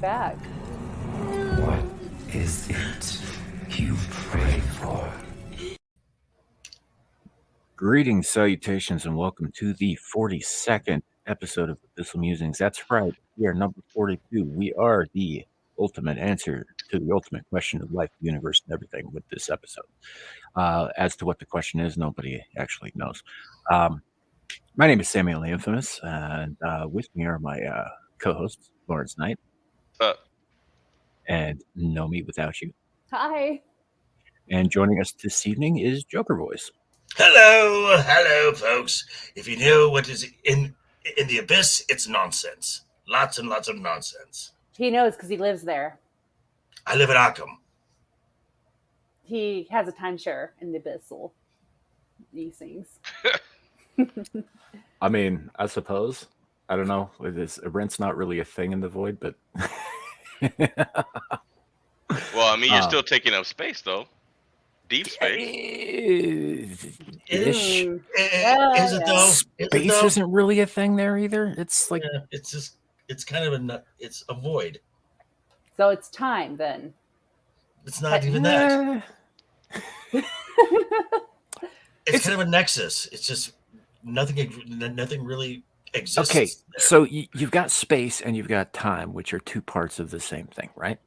Back. What is it you pray for? Greetings, salutations, and welcome to the 42nd episode of Abyssal Musings. That's right, we are number 42. We are the ultimate answer to the ultimate question of life, the universe, and everything with this episode. As to what the question is, nobody actually knows. My name is Samuel the Infamous, and with me are my co-hosts, Lawrence Knight and No Me Without You. Hi. And joining us this evening is Joker Voice. Hello, folks. If you know what is in the abyss, it's nonsense. Lots and lots of nonsense. He knows because he lives there. I live in Arkham. He has a timeshare in the Abyssal Musings. I mean, I suppose. I don't know. Rent's not really a thing in the void, but Well, I mean, you're still taking up space, though. Deep space. Ish. Is it though? Space isn't really a thing there either. It's like it's just kind of it's a void. So it's time then. It's not even that. It's kind of a nexus. It's just nothing really exists. Okay, there. so you've got space and you've got time, which are two parts of the same thing, right?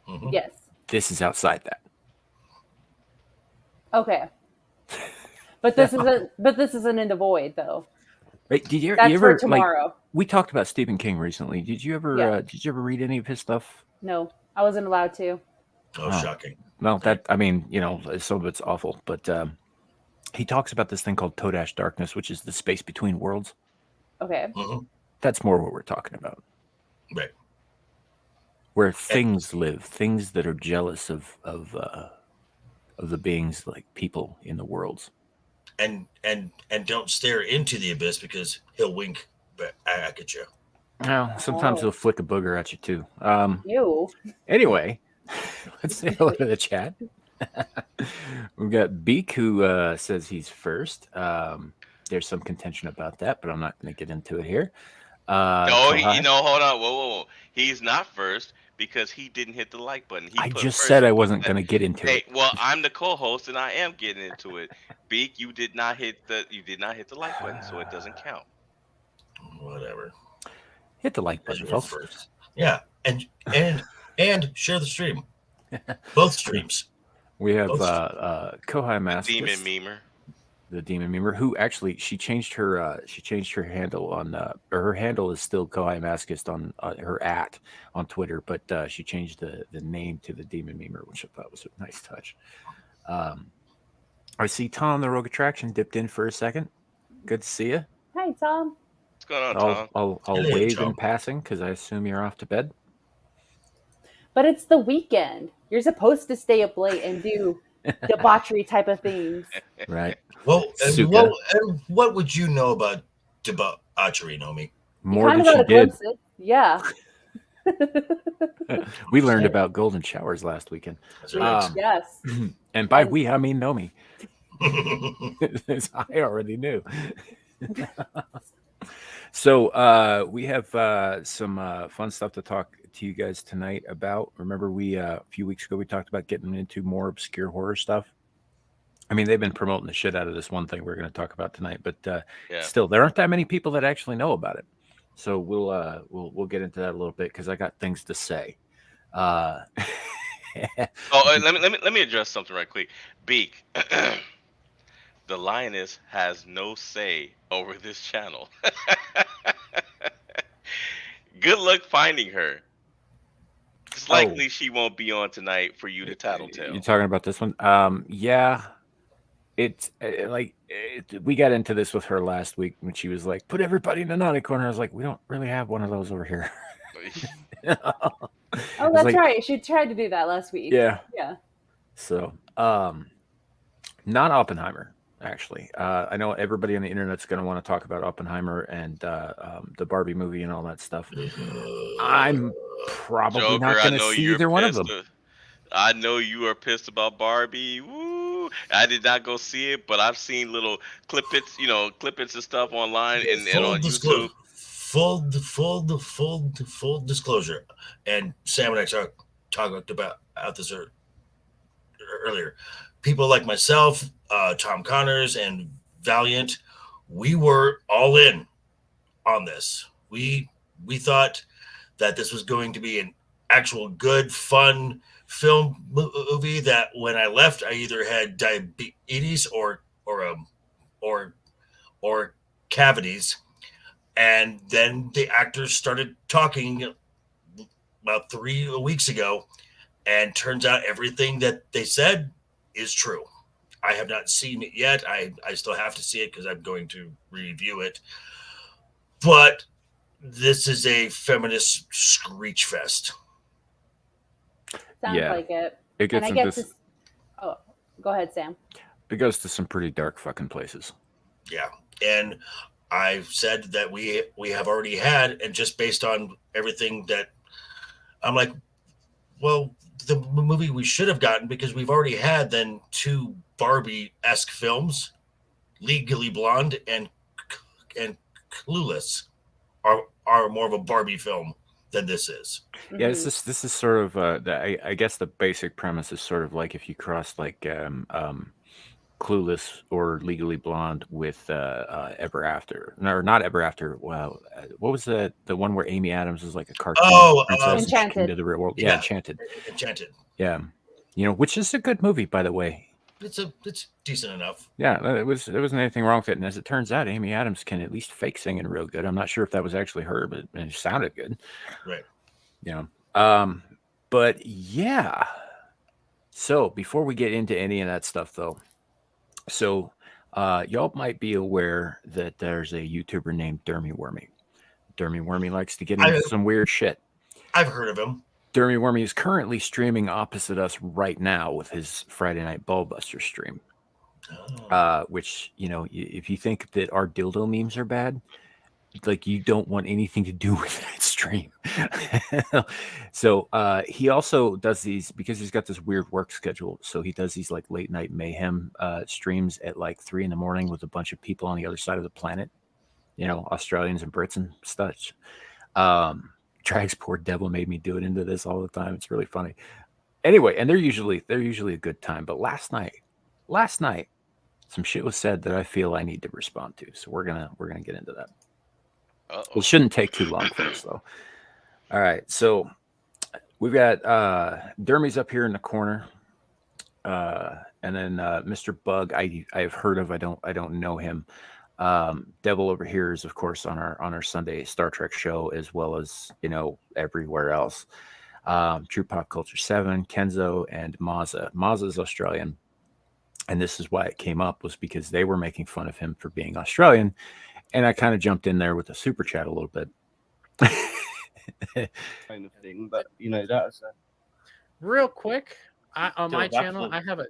Mm-hmm. Yes. This is outside that. Okay. But this isn't in the void though. Right? Did you That's ever for tomorrow. Like, we talked about Stephen King recently. Did you ever read any of his stuff? No, I wasn't allowed to. Oh, shocking. Well, some of it's awful, but he talks about this thing called Todash Darkness, which is the space between worlds. Okay. Mm-hmm. That's more what we're talking about. Right. Where things live, things that are jealous of the beings like people in the worlds. And don't stare into the abyss because he'll wink back at you. Well, sometimes he'll flick a booger at you too. Ew. Anyway, let's say hello to the chat. We've got Beak who says he's first. There's some contention about that, but I'm not going to get into it here. Hold on. Whoa. He's not first because he didn't hit the like button. I just said I wasn't going to get into it. Well, I'm the co-host and I am getting into it. Beak, you did not hit the like button, so it doesn't count. Whatever. Hit the like button, folks. First. Yeah, and share the stream. Both streams. We have Kohai Masochist, the demon memer, who actually she changed her handle on her handle is still Kohai Masochist on her on Twitter, but she changed the name to the demon memer, which I thought was a nice touch. I see Tom the Rogue Attraction dipped in for a second. Good to see you. Hi, Tom. What's going on, Tom? I'll Hello, wave Tom. in passing because I assume you're off to bed. But it's the weekend. You're supposed to stay up late and do debauchery type of things. Right. Well, what would you know about debauchery, Nomi? More than she did. Yeah. We learned about golden showers last weekend. That's right. Yes. And by we, I mean Nomi. I already knew. So we have some fun stuff to talk to you guys tonight about. Remember, a few weeks ago we talked about getting into more obscure horror stuff. I mean, they've been promoting the shit out of this one thing we're going to talk about tonight, but still, there aren't that many people that actually know about it. So we'll get into that a little bit because I got things to say. Let me address something right quick. Beak, the lioness has no say over this channel. Good luck finding her. It's likely she won't be on tonight for you to tattletale. You're talking about this one? Yeah. It's we got into this with her last week when she was like, put everybody in a naughty corner. I was like, we don't really have one of those over here. Oh, that's right. She tried to do that last week. Yeah. Yeah. So, not Oppenheimer, actually. I know everybody on the internet's going to want to talk about Oppenheimer and the Barbie movie and all that stuff. I'm probably Joker, not going to see either one of them. I know you are pissed about Barbie. Woo! I did not go see it, but I've seen little clippets and stuff online and on YouTube. full disclosure, and Sam and I talked about this earlier. People like myself, Tom Connors, and Valiant, we were all in on this. We thought that this was going to be an actual good, fun film movie. That when I left, I either had diabetes or or cavities, and then the actors started talking about 3 weeks ago, and turns out everything that they said is true. I have not seen it yet. I still have to see it because I'm going to review it. But this is a feminist screech fest. Sounds Yeah. like it. It gets And I into get to. Oh, go ahead, Sam. it goes to some pretty dark fucking places. Yeah. And I said that we have already had, and just based on everything that I'm like, well, the movie we should have gotten, because we've already had then 2 Barbie-esque films, Legally Blonde and Clueless are more of a Barbie film than this is. Yeah, this is sort of I guess the basic premise is sort of like if you cross like Clueless or Legally Blonde with Ever After, no, or not Ever After. Well, what was the one where Amy Adams is like a cartoon princess and she came Enchanted. to the real world? Yeah. Enchanted. Enchanted. Yeah, which is a good movie, by the way. It's decent enough. Yeah, there wasn't anything wrong with it, and as it turns out, Amy Adams can at least fake singing real good. I'm not sure if that was actually her, but it sounded good. Right. But yeah. So before we get into any of that stuff, though, so y'all might be aware that there's a YouTuber named Dermy Wormy. Dermy Wormy likes to get into some weird shit. I've heard of him. Dermy Wormy is currently streaming opposite us right now with his Friday Night Ballbuster stream. Which, if you think that our dildo memes are bad, like you don't want anything to do with that stream. So he also does these, because he's got this weird work schedule. So he does these like late night mayhem streams at like 3 a.m. with a bunch of people on the other side of the planet, Australians and Brits and such. Drag's poor devil made me do it into this all the time. It's really funny. Anyway, and they're usually a good time. But last night, some shit was said that I feel I need to respond to. So we're gonna get into that. It shouldn't take too long for us, though. All right, so we've got Dermy's up here in the corner, and then Mr. Bug. I've heard of. I don't know him. Devil over here is, of course, on our Sunday Star Trek show, as well as everywhere else. True Pop Culture 7, Kenzo, and Mazza. Mazza is Australian, and this is why it came up, was because they were making fun of him for being Australian, and I kind of jumped in there with a super chat a little bit. Kind of thing, but that's real quick. On my channel, I have a.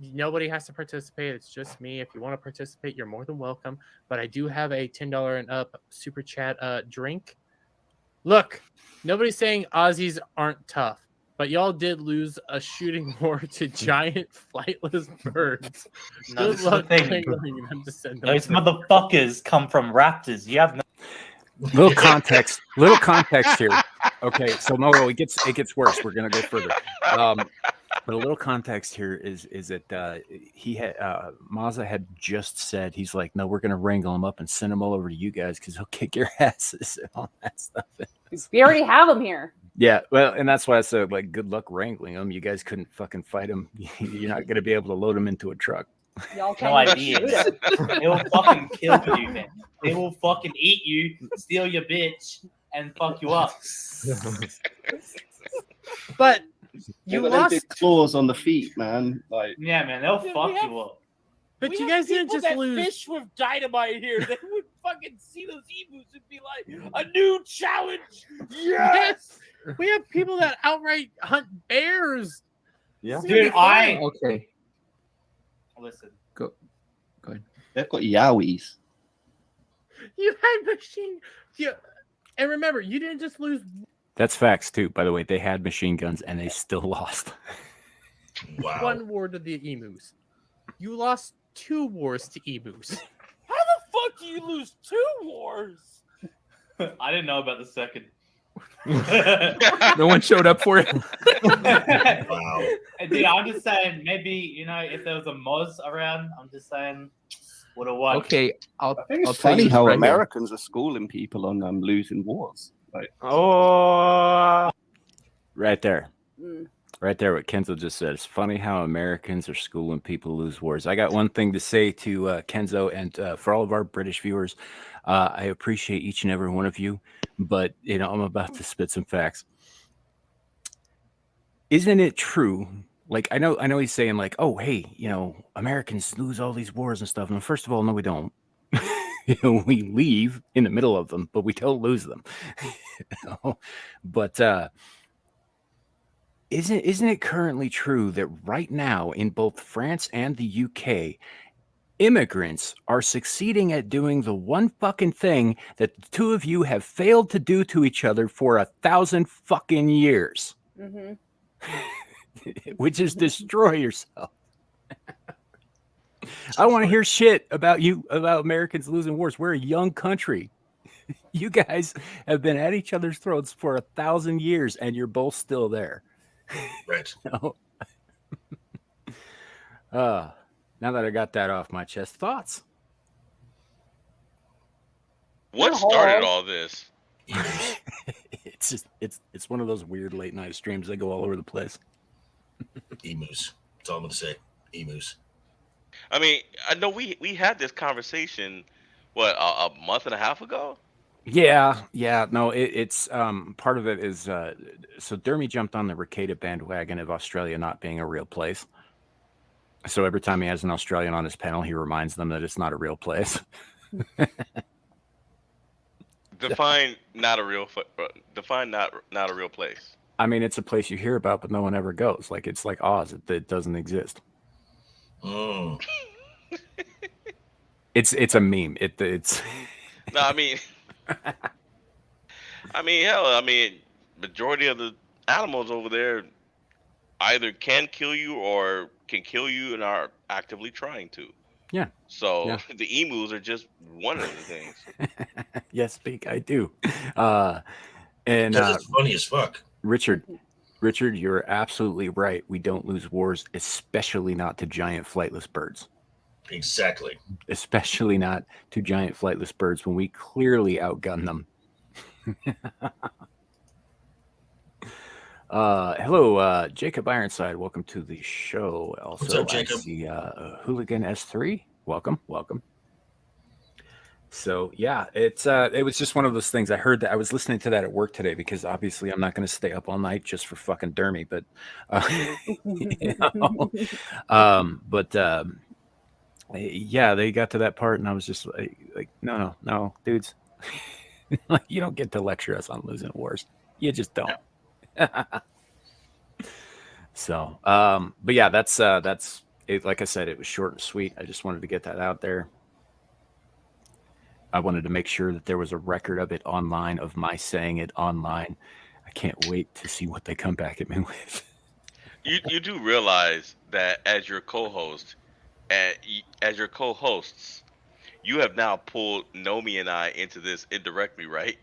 Nobody has to participate. It's just me. If you want to participate, you're more than welcome. But I do have a $10 and up super chat drink. Look, nobody's saying Aussies aren't tough, but y'all did lose a shooting war to giant flightless birds. No, Good luck wrangling them to send them. Those motherfuckers come from raptors. You have no. Little context here. Okay, so no, it gets worse. We're gonna go further. But a little context here is that he had Mazza had just said, he's like, no, we're gonna wrangle him up and send him all over to you guys because he'll kick your asses and all that stuff. We already have him here. Yeah, well, and that's why I said, like, good luck wrangling him. You guys couldn't fucking fight him. You're not gonna be able to load him into a truck. Y'all No can't idea. shoot him. They will fucking kill you, man. They will fucking eat you, steal your bitch, and fuck you up. But you you got lost. big claws on the feet, man. Like, Yeah, man, they'll fuck you up. But you guys didn't just lose. Fish with dynamite here. They would fucking see those emus and be like, a new challenge. Yes. We have people that outright hunt bears. yeah, Dude, Okay, listen. go ahead. they've got yowies. You had machine. Yeah, and remember, you didn't just lose. That's facts too, by the way. They had machine guns and they still lost. Wow. One war to the emus. You lost 2 wars to emus. How the fuck do you lose 2 wars? I didn't know about the second. No one showed up for it. Wow. Dude, I'm just saying, maybe, if there was a Moz around, I'm just saying, would have won. Okay, I think I'll it's tell funny you how right here. Americans are schooling people on losing wars. Like, Right there. Mm. Right there, what Kenzo just said. It's funny how Americans are schooling people to lose wars. I got one thing to say to Kenzo and for all of our British viewers. I appreciate each and every one of you, but I'm about to spit some facts. Isn't it true? Like I know he's saying like, oh hey, Americans lose all these wars and stuff. And first of all, no, we don't. We leave in the middle of them, but we don't lose them. But isn't it currently true that right now in both France and the UK, immigrants are succeeding at doing the one fucking thing that the two of you have failed to do to each other for 1,000 fucking years, Mm-hmm. which is destroy yourself. I don't want to hear shit about Americans losing wars. We're a young country. You guys have been at each other's throats for 1,000 years, and you're both still there. Right. Now that I got that off my chest, thoughts? What started all this? It's just it's one of those weird late night streams that go all over the place. Emus. That's all I'm gonna say. Emus. I mean, I know we had this conversation, what, a month and a half ago? Yeah, no, it's part of it is so Dermy jumped on the Ricada bandwagon of Australia not being a real place. So every time he has an Australian on his panel, he reminds them that it's not a real place. Define not a real place. I mean, it's a place you hear about, but no one ever goes. Like it's like Oz; it doesn't exist. Mm. It's a meme. It's. No, I mean, hell, majority of the animals over there either can kill you or can kill you and are actively trying to. Yeah. So the emus are just one of the things. Yes, Speak, I do. And it's funny as fuck. Richard, you're absolutely right. We don't lose wars, especially not to giant flightless birds. Exactly. Especially not to giant flightless birds when we clearly outgun them. Hello, Jacob Ironside. Welcome to the show. Also, what's up, Jacob? I see Hooligan S3. Welcome. So yeah, it was just one of those things. I heard that I was listening to that at work today because obviously I'm not going to stay up all night just for fucking Dermy, but yeah, they got to that part and I was just like no, dudes, you don't get to lecture us on losing wars. You just don't. So, but yeah, that's it. Like I said, it was short and sweet. I just wanted to get that out there. I wanted to make sure that there was a record of it online, of my saying it online. I can't wait to see what they come back at me with. You do realize that as your co-host, as your co-hosts, you have now pulled Nomi and I into this indirectly, right?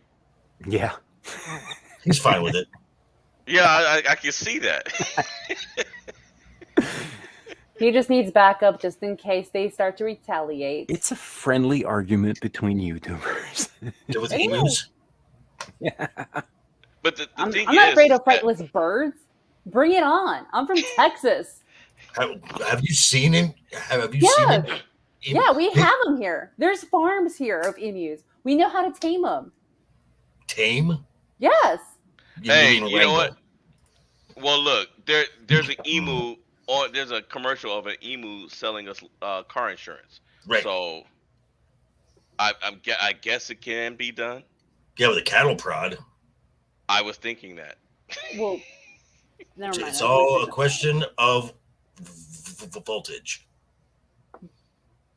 Yeah. He's fine with it. Yeah, I can see that. He just needs backup just in case they start to retaliate. It's a friendly argument between YouTubers. With emus? Yeah. But the I'm thing not is, afraid of flightless birds. Bring it on. I'm from Texas. Have you seen him? Have you seen him? Yeah, we have them here. There's farms here of emus. We know how to tame them. Tame? Yes. Hey, you know what? Well, look, there's an emu. There's a commercial of an emu selling us car insurance. Right. So, I guess it can be done. Yeah, with a cattle prod. I was thinking that. Well, never mind. It's all a question of voltage.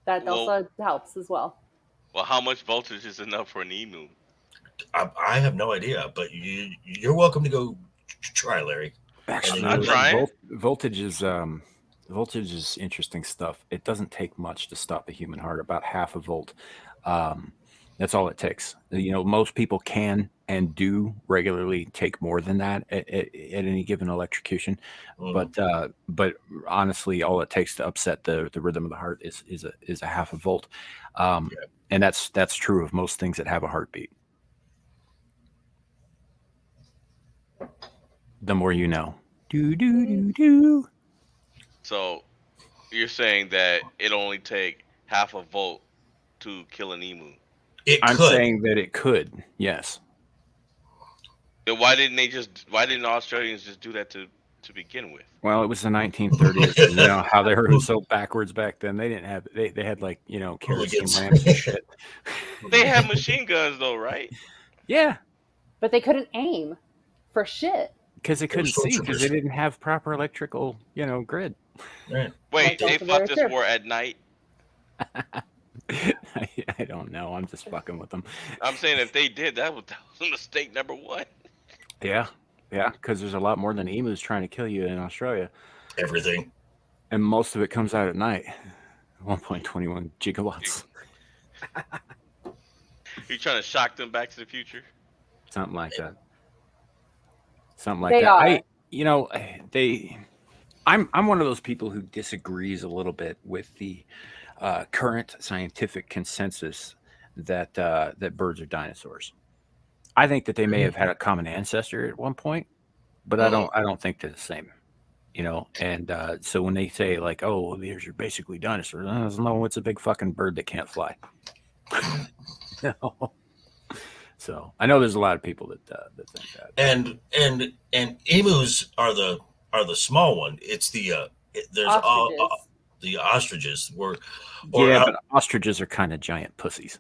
That also helps as well. Well, how much voltage is enough for an emu? I have no idea, but you're welcome to go try, Larry. Actually, I'm trying. Voltage is interesting stuff. It doesn't take much to stop a human heart. About half a volt. That's all it takes. Most people can and do regularly take more than that at any given electrocution. But honestly, all it takes to upset the rhythm of the heart is a half a volt, and that's true of most things that have a heartbeat. The more you know. Do do do do. So you're saying that it only take half a volt to kill an emu? I'm saying that it could. Yes. Then why didn't the Australians just do that to begin with? Well, it was the 1930s. And you know how they were so backwards back then. They didn't have they had like kerosene lamps and shit. They had machine guns though, right? Yeah, but they couldn't aim for shit because they couldn't see because they didn't have proper electrical grid. Right. Wait, they fought this war at night? I don't know. I'm just fucking with them. I'm saying if they did, that was mistake number one. Yeah, because there's a lot more than emus trying to kill you in Australia. Everything. And most of it comes out at night. 1.21 gigawatts. You trying to shock them back to the future? Something like that. I'm one of those people who disagrees a little bit with the current scientific consensus that birds are dinosaurs. I think that they may have had a common ancestor at one point, but I don't think they're the same. And so when they say like, "Oh, these are basically dinosaurs," no, it's a big fucking bird that can't fly. No. So I know there's a lot of people that think that. And emus are the small one. It's the there's ostriches. The ostriches but ostriches are kind of giant pussies.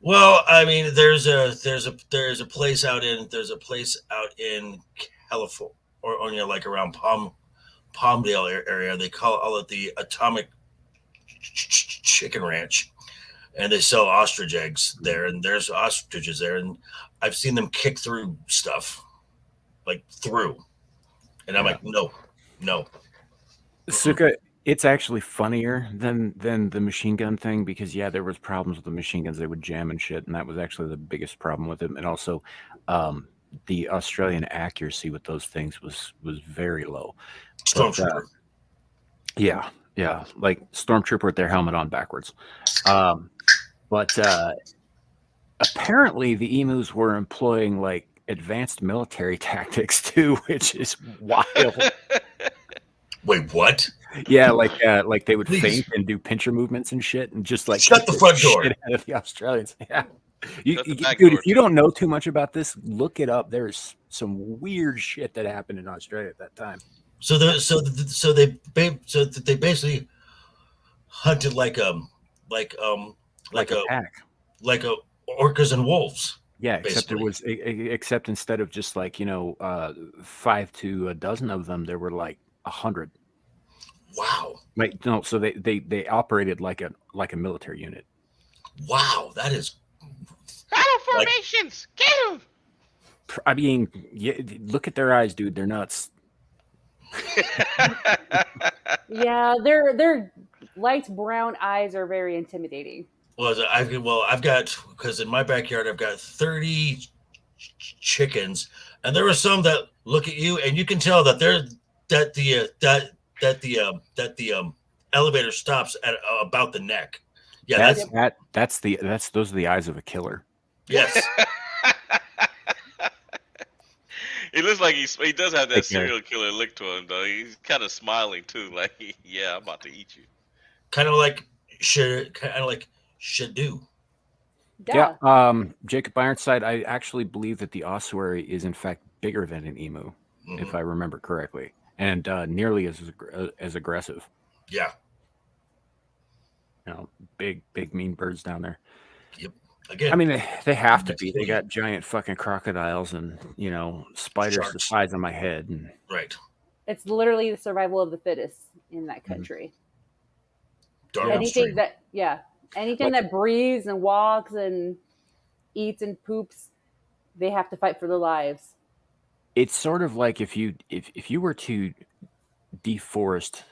Well, I mean, there's a place out in California or like around Palmdale area. They call it the Atomic Chicken Ranch, and they sell ostrich eggs there. And there's ostriches there, and I've seen them kick through stuff, like through, and I'm like, no. Suka, it's actually funnier than the machine gun thing because there was problems with the machine guns. They would jam and shit, and that was actually the biggest problem with them. And also, the Australian accuracy with those things was very low. Stormtrooper. Yeah, like Stormtrooper with their helmet on backwards. But apparently, the emus were employing like advanced military tactics too, which is wild. Wait, what? Yeah, like they would feint and do pincher movements and shit, and just like shut the front door out of the Australians. Yeah, dude, if you don't know too much about this, look it up. There's some weird shit that happened in Australia at that time. So they basically hunted like a pack, like orcas and wolves. Yeah, except instead of just like 5 to a dozen of them, there were like 100. Wow. Like no, so they operated like a military unit. Wow, that is. Battle formations, get them. I mean, look at their eyes, dude. They're nuts. Yeah, their light brown eyes are very intimidating. I've got, because in my backyard I've got 30 chickens, and there are some that look at you and you can tell that the elevator stops at about the neck. Yeah, those are the eyes of a killer. Yes. It looks like he does have that serial killer look to him, though. He's kind of smiling too, like, yeah, I'm about to eat you. Kind of like Shadu. Yeah. Jacob Ironside, I actually believe that the ossuary is in fact bigger than an emu, if I remember correctly, and nearly as aggressive. Yeah. Big mean birds down there. Yep. Again, I mean, they have to be. They got giant fucking crocodiles and spiders Sharks. the size of my head. And right. It's literally the survival of the fittest in that country. Anything that breathes and walks and eats and poops, they have to fight for their lives. It's sort of like if you were to deforest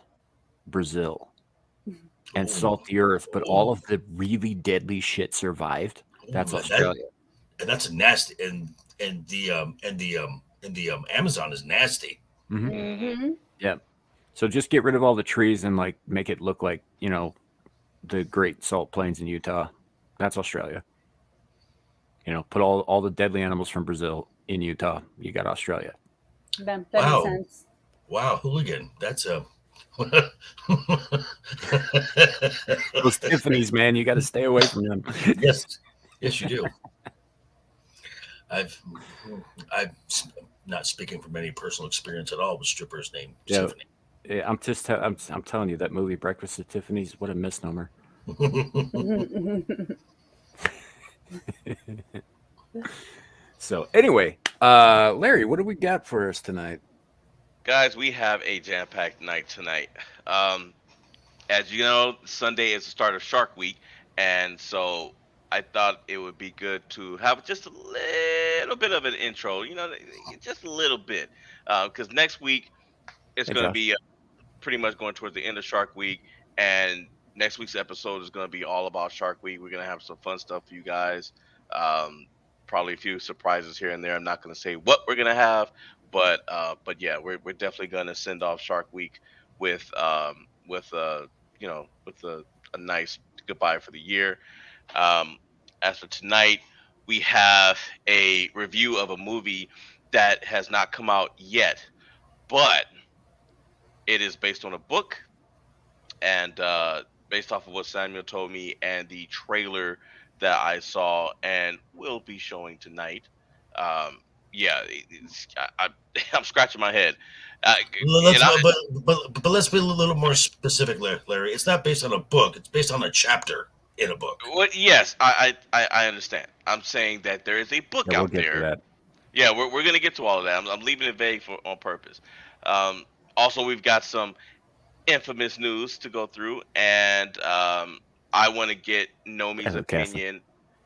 Brazil and salt the earth, but all of the really deadly shit survived. That's Australia. And that's a nasty. And the Amazon is nasty. Mm-hmm. Mm-hmm. Yeah. So just get rid of all the trees and like make it look like, you know, the Great Salt Plains in Utah. That's Australia. You know, put all the deadly animals from Brazil in Utah. You got Australia. That makes sense. Wow, hooligan. That's a those Tiffany's, man. You got to stay away from them. Yes, you do. I'm not speaking from any personal experience at all with strippers named Tiffany. Yeah, I'm telling you that movie Breakfast at Tiffany's. What a misnomer. So anyway, Larry, what do we got for us tonight? Guys, we have a jam-packed night tonight. As you know, Sunday is the start of Shark Week, and so I thought it would be good to have just a little bit of an intro, you know, just a little bit, because next week it's going to be pretty much going towards the end of Shark Week, and next week's episode is going to be all about Shark Week. We're going to have some fun stuff for you guys, probably a few surprises here and there. I'm not going to say what we're going to have, but yeah, we're definitely going to send off Shark Week with a nice goodbye for the year. As for tonight, we have a review of a movie that has not come out yet, but it is based on a book, and based off of what Samuel told me and the trailer that I saw and will be showing tonight. Yeah, I'm scratching my head. But let's be a little more specific, Larry. It's not based on a book. It's based on a chapter in a book. Well, yes, I understand. I'm saying that there is a book out there. Yeah, we're going to get to all of that. I'm leaving it vague on purpose. Also, we've got some infamous news to go through, and I want to get Nomi's opinion.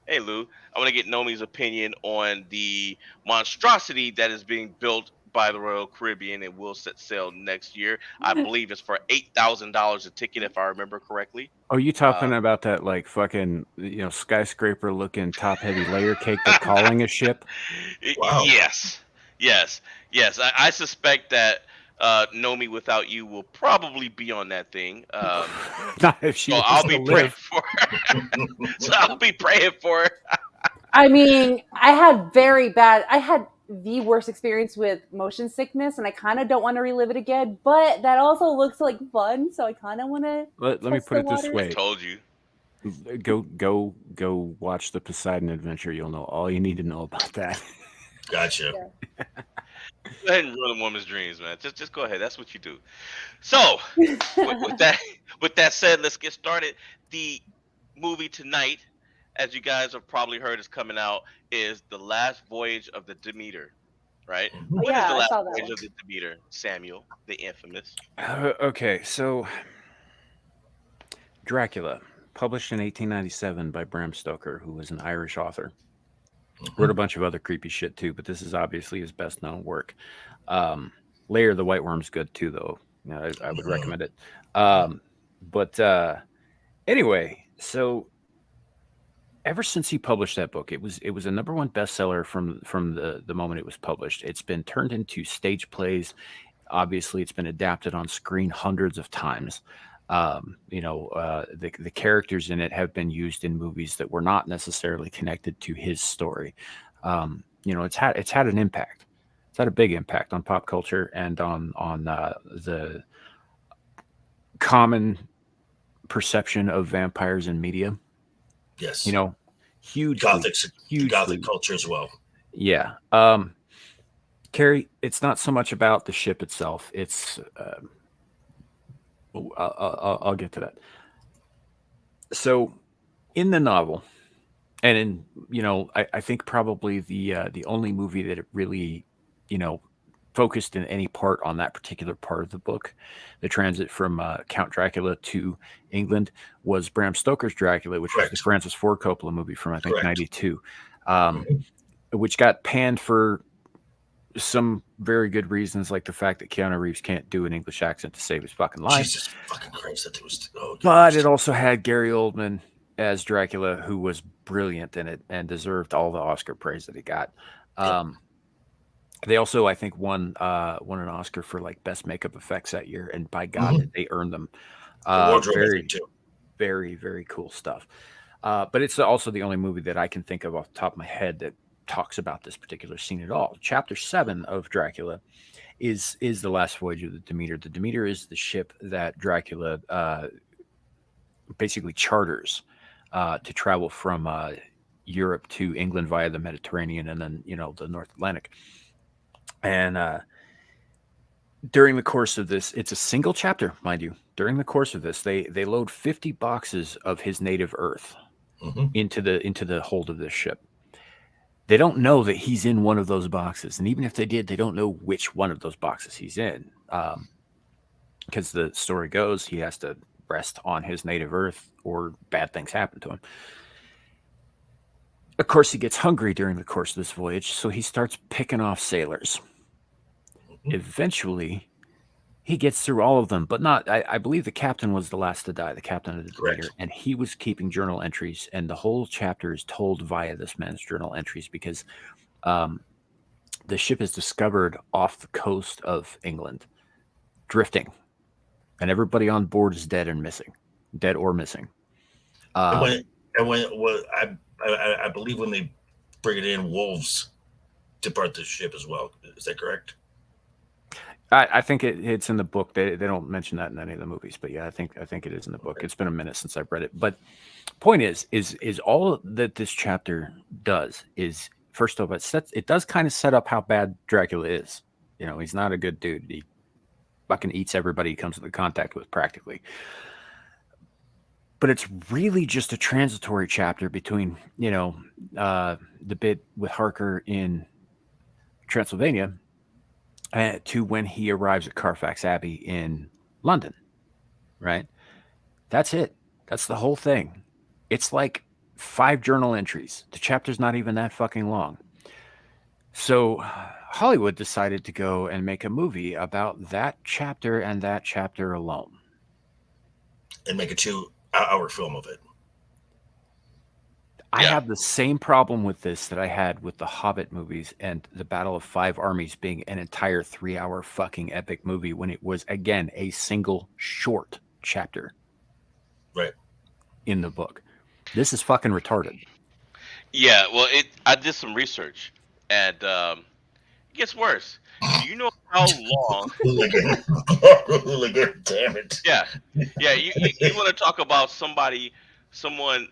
Hey, Lou, I want to get Nomi's opinion on the monstrosity that is being built by the Royal Caribbean and will set sail next year. I believe it's for $8,000 a ticket, if I remember correctly. Oh, you talking about that like fucking, you know, skyscraper looking top heavy layer cake they're calling a ship? Wow. Yes. I suspect that Nomi without you will probably be on that thing. Not if she I'll be praying for her. So I'll be praying for her. I mean, I had the worst experience with motion sickness, and I kind of don't want to relive it again, but that also looks like fun, so I kind of want to. Let me put it this way. I told you. Go watch the Poseidon Adventure. You'll know all you need to know about that. Gotcha. Yeah. Go ahead and ruin a woman's dreams, man. Just go ahead. That's what you do. So, with that said, let's get started. The movie tonight, as you guys have probably heard, is coming out, is The Last Voyage of the Demeter, right? What is The Last Voyage of the Demeter, Samuel, the infamous? Okay, so Dracula, published in 1897 by Bram Stoker, who was an Irish author. Wrote a bunch of other creepy shit too, but this is obviously his best known work. Layer the White Worm's good too, though. You know, I would recommend it. But anyway, so ever since he published that book, it was a #1 bestseller from the moment it was published. It's been turned into stage plays. Obviously, it's been adapted on screen hundreds of times. The characters in it have been used in movies that were not necessarily connected to his story. It's had an impact. It's had a big impact on pop culture and on the common perception of vampires in media. Yes. Huge Gothic culture as well. Yeah. Carrie, it's not so much about the ship itself. It's I'll get to that. So in the novel, and I think probably the only movie that it really, focused in any part on that particular part of the book, the transit from Count Dracula to England, was Bram Stoker's Dracula, which was the Francis Ford Coppola movie from, I think, 92, which got panned for some very good reasons, like the fact that Keanu Reeves can't do an English accent to save his fucking life. Jesus fucking Christ, that was. But it also had Gary Oldman as Dracula, who was brilliant in it and deserved all the Oscar praise that he got. They also, I think, won an Oscar for like best makeup effects that year, and by God, did they earned them. Wardrobe, Very, too. very, very cool stuff. But it's also the only movie that I can think of off the top of my head that talks about this particular scene at all. Chapter 7 of Dracula is the last voyage of the Demeter. The Demeter is the ship that Dracula basically charters to travel from Europe to England via the Mediterranean and then, the North Atlantic. And during the course of this, it's a single chapter, mind you. During the course of this, they load 50 boxes of his native Earth into the hold of this ship. They don't know that he's in one of those boxes, and even if they did, they don't know which one of those boxes he's in, because the story goes he has to rest on his native Earth, or bad things happen to him. Of course, he gets hungry during the course of this voyage, so he starts picking off sailors. Eventually, he gets through all of them, but not. I believe the captain was the last to die, the captain of the Demeter, and he was keeping journal entries, and the whole chapter is told via this man's journal entries because the ship is discovered off the coast of England, drifting, and everybody on board is dead or missing. I believe when they bring it in, wolves depart the ship as well. Is that correct? I think it's in the book. They don't mention that in any of the movies, but yeah, I think it is in the book. It's been a minute since I've read it. But point is all that this chapter does is, first of all, it does kind of set up how bad Dracula is. He's not a good dude. He fucking eats everybody he comes into contact with, practically. But it's really just a transitory chapter between, the bit with Harker in Transylvania to when he arrives at Carfax Abbey in London, right? That's it. That's the whole thing. It's like 5 journal entries. The chapter's not even that fucking long. So Hollywood decided to go and make a movie about that chapter and that chapter alone. And make a 2-hour film of it. I have the same problem with this that I had with the Hobbit movies and the Battle of 5 Armies being an entire 3-hour fucking epic movie when it was, again, a single short chapter. Right. In the book. This is fucking retarded. Yeah, well, I did some research, and it gets worse. Do you know how long? Hooligan, damn it. Yeah. You want to talk about someone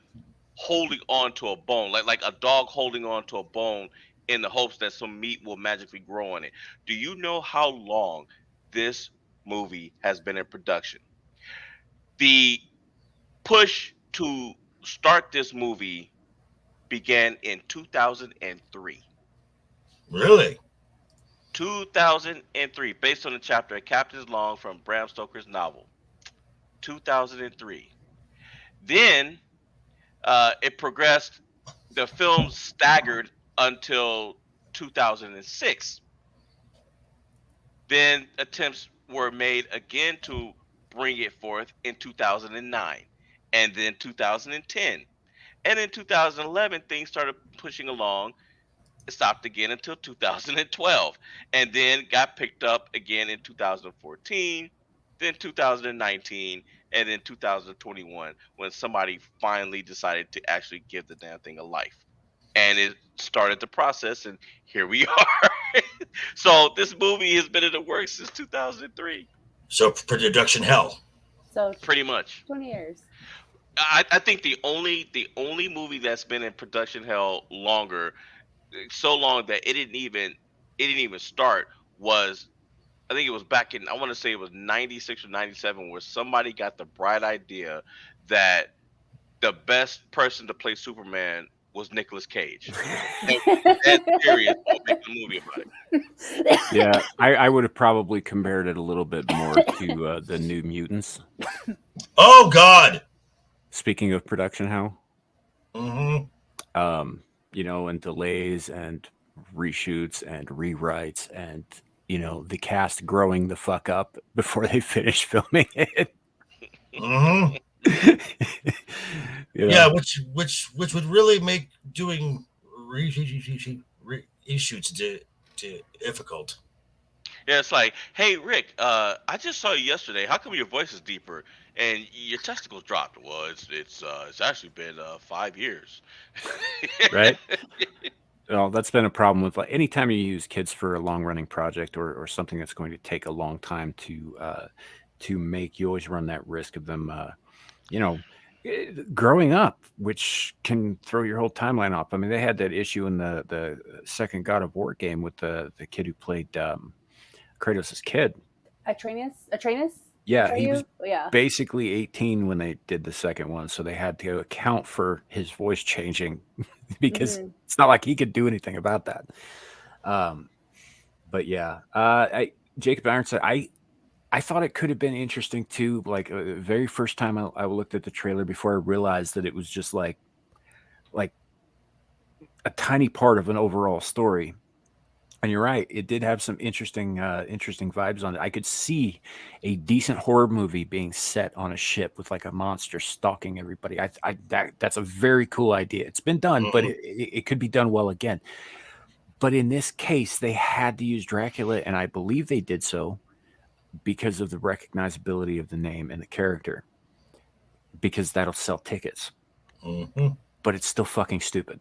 holding on to a bone, like a dog holding on to a bone in the hopes that some meat will magically grow on it. Do you know how long this movie has been in production? The push to start this movie began in 2003. Really? 2003, based on the chapter A Captain's Log from Bram Stoker's novel. 2003. Then it progressed. The film staggered until 2006. Then attempts were made again to bring it forth in 2009, and then 2010. And in 2011, things started pushing along. It stopped again until 2012, and then got picked up again in 2014, then 2019, and then 2021, when somebody finally decided to actually give the damn thing a life. And it started the process, and here we are. So this movie has been in the works since 2003. So production hell. So pretty much 20 years. I think the only movie that's been in production hell longer, so long that it didn't even start, was, I think it was back in, I want to say it was 96 or 97, where somebody got the bright idea that the best person to play Superman was Nicolas Cage. And serious about making a movie about it. Yeah, I would have probably compared it a little bit more to the New Mutants. Oh God! Speaking of production, how? Mm-hmm. And delays and reshoots and rewrites and the cast growing the fuck up before they finish filming it. Mm-hmm. Yeah, which would really make doing reshoots difficult. Yeah, it's like, hey Rick, I just saw you yesterday. How come your voice is deeper and your testicles dropped? Well, it's actually been 5 years. Right. Well, that's been a problem with like anytime you use kids for a long running project or something that's going to take a long time to make. You always run that risk of them, growing up, which can throw your whole timeline off. I mean, they had that issue in the second God of War game with the kid who played Kratos' kid. Atreus? Yeah, he was basically 18 when they did the second one, so they had to account for his voice changing because it's not like he could do anything about that. But yeah, Jacob Ironside, I thought it could have been interesting too. Like the very first time I looked at the trailer before I realized that it was just like a tiny part of an overall story. And you're right, it did have some interesting vibes on it. I could see a decent horror movie being set on a ship with like a monster stalking everybody. That's a very cool idea. It's been done, but it could be done well again. But in this case, they had to use Dracula, and I believe they did so because of the recognizability of the name and the character, because that'll sell tickets. But it's still fucking stupid.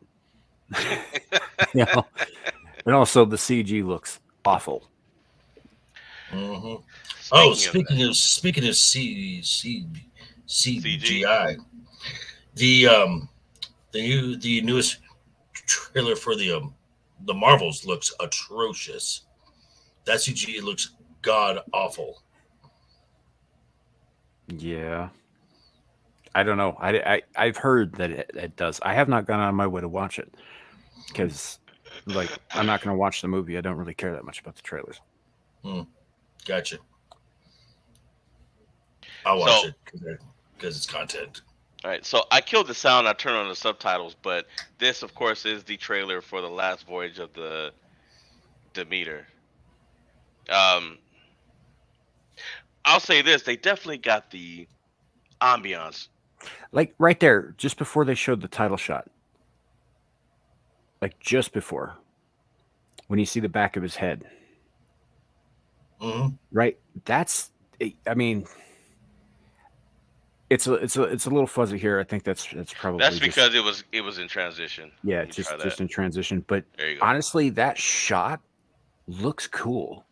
And also the CG looks awful. Speaking of CGI, the newest trailer for the Marvels looks atrocious. That CG looks god awful. Yeah, I don't know. I've heard that it does. I have not gone on my way to watch it because, like, I'm not going to watch the movie. I don't really care that much about the trailers. Gotcha. I'll watch it because it's content. All right, so I killed the sound. I turned on the subtitles, but this, of course, is the trailer for the last voyage of the Demeter. I'll say this: they definitely got the ambiance. Like right there, just before they showed the title shot, like just before, when you see the back of his head, right? That's, I mean, it's a little fuzzy here. I think that's probably because it was in transition. Yeah, just in transition. But honestly, that shot looks cool.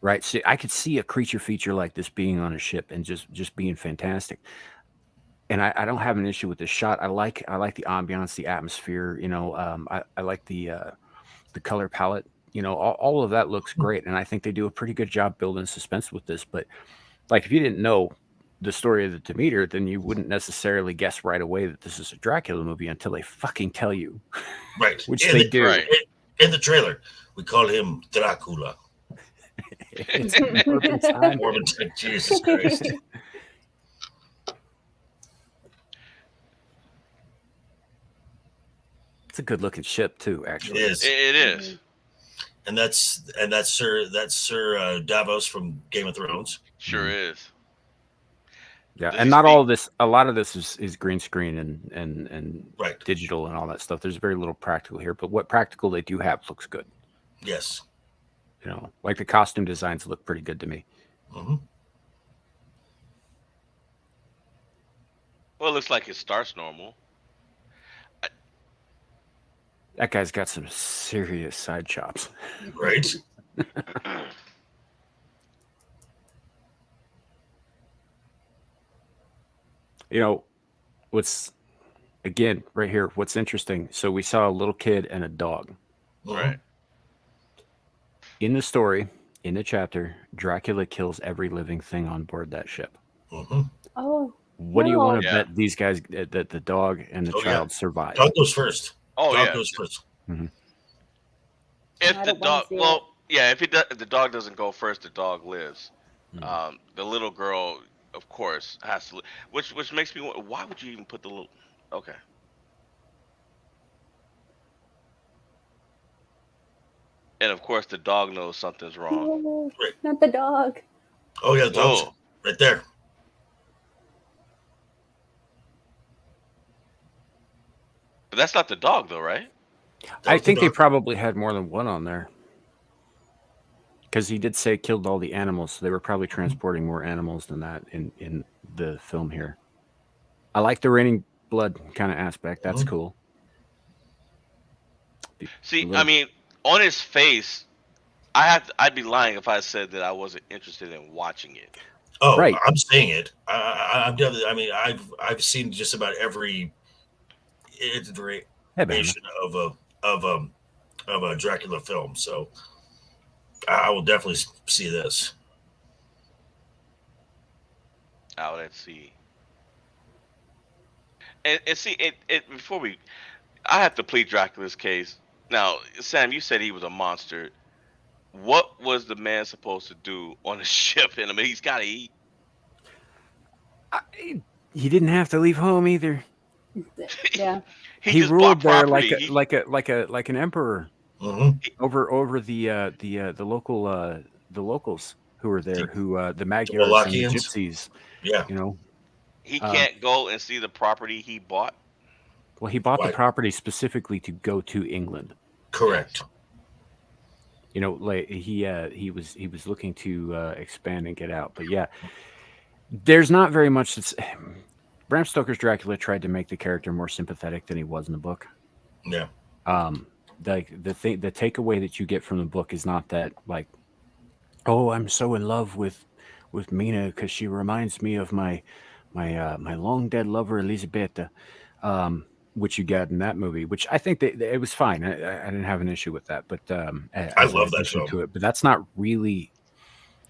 Right? So I could see a creature feature like this being on a ship and just being fantastic. And I don't have an issue with this shot. I like the ambiance, the atmosphere. I like the color palette. All of that looks great, and I think they do a pretty good job building suspense with this. But like, if you didn't know the story of the Demeter, then you wouldn't necessarily guess right away that this is a Dracula movie until they fucking tell you. Right. Which they do. Right. In the trailer, we call him Dracula. It's Morbin time. Jesus Christ. It's a good looking ship too, actually. It is. It is. And that's Sir Davos from Game of Thrones. Sure is. Yeah, and not all of this. A lot of this is green screen and digital and all that stuff. There's very little practical here, but what practical they do have looks good. Yes. Like the costume designs look pretty good to me. Well, it looks like it starts normal. That guy's got some serious side chops. Right. What's right here, what's interesting. So we saw a little kid and a dog. Right. In the story, in the chapter, Dracula kills every living thing on board that ship. Oh. What do you want to bet these guys that the dog and the child survive? Dog goes first. Dog goes first. If the dog, if the dog doesn't go first, the dog lives. The little girl, of course, has to. Which makes me wonder, why would you even put the little? Okay. And of course, the dog knows something's wrong. Oh, not the dog. Oh yeah, the dog's right there. But that's not the dog, though, right? I think they probably had more than one on there. Because he did say killed all the animals, so they were probably transporting more animals than that in the film here. I like the raining blood kind of aspect. That's cool. See, I mean, on his face, I'd be lying if I said that I wasn't interested in watching it. Oh, right. I'm seeing it. I'm definitely. I mean, I've seen just about every iteration of a Dracula film, so I will definitely see this. Oh, let's see. And see it before I have to plead Dracula's case. Now, Sam, you said he was a monster. What was the man supposed to do on a ship? And I mean, he's got to eat. He didn't have to leave home either. Yeah, he ruled there like an emperor over the locals who were there, the Magyars and the Gypsies. Yeah, you know, he can't go and see the property he bought. Well, he bought the property specifically to go to England. Correct. You know, like he was looking to expand and get out, but yeah, there's not very much that's. Bram Stoker's Dracula tried to make the character more sympathetic than he was in the book. Yeah. The takeaway that you get from the book is not that like, oh, I'm so in love with Mina because she reminds me of my long dead lover Elisabetta, which you got in that movie. Which I think that it was fine. I didn't have an issue with that, but I love that film. To it, but that's not really.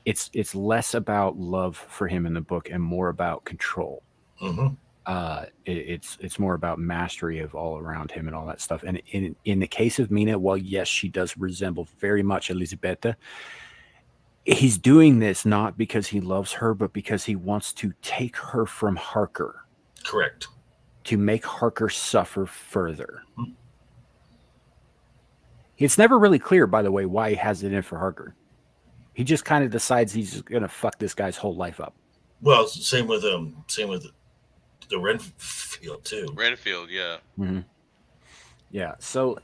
It's less about love for him in the book and more about control. Mm-hmm. It's more about mastery of all around him and all that stuff. And in the case of Mina, while yes, she does resemble very much Elisabetta, he's doing this not because he loves her, but because he wants to take her from Harker. Correct. To make Harker suffer further. Mm-hmm. It's never really clear, by the way, why he has it in for Harker. He just kind of decides he's just gonna fuck this guy's whole life up. Well, same with the Renfield too. Renfield, yeah. Mm-hmm. Yeah. So,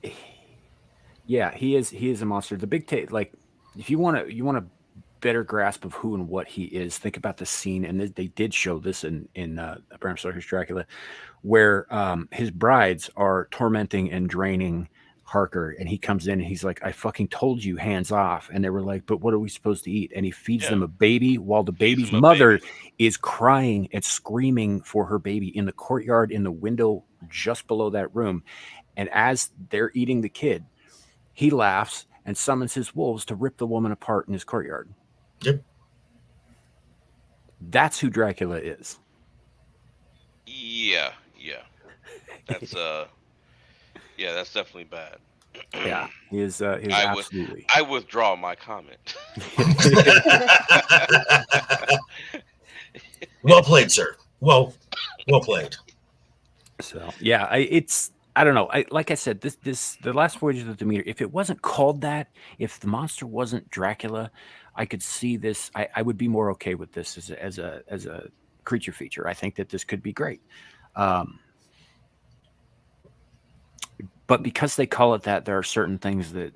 yeah, he is a monster. The big like, if you want a better grasp of who and what he is, think about the scene, and they did show this in Bram Stoker's Dracula, where his brides are tormenting and draining Harker, and he comes in and he's like, I fucking told you, hands off. And they were like, but what are we supposed to eat? And he feeds them a baby while the baby's mother is crying and screaming for her baby in the courtyard in the window just below that room. And as they're eating the kid, he laughs and summons his wolves to rip the woman apart in his courtyard. Yep. That's who Dracula is. Yeah. That's yeah, that's definitely bad. Yeah, he is absolutely. I withdraw my comment. Well played, sir. Well played. So yeah, I don't know. Like I said, the last voyage of the Demeter. If it wasn't called that, if the monster wasn't Dracula, I could see this. I would be more okay with this as a creature feature. I think that this could be great. But because they call it that, there are certain things that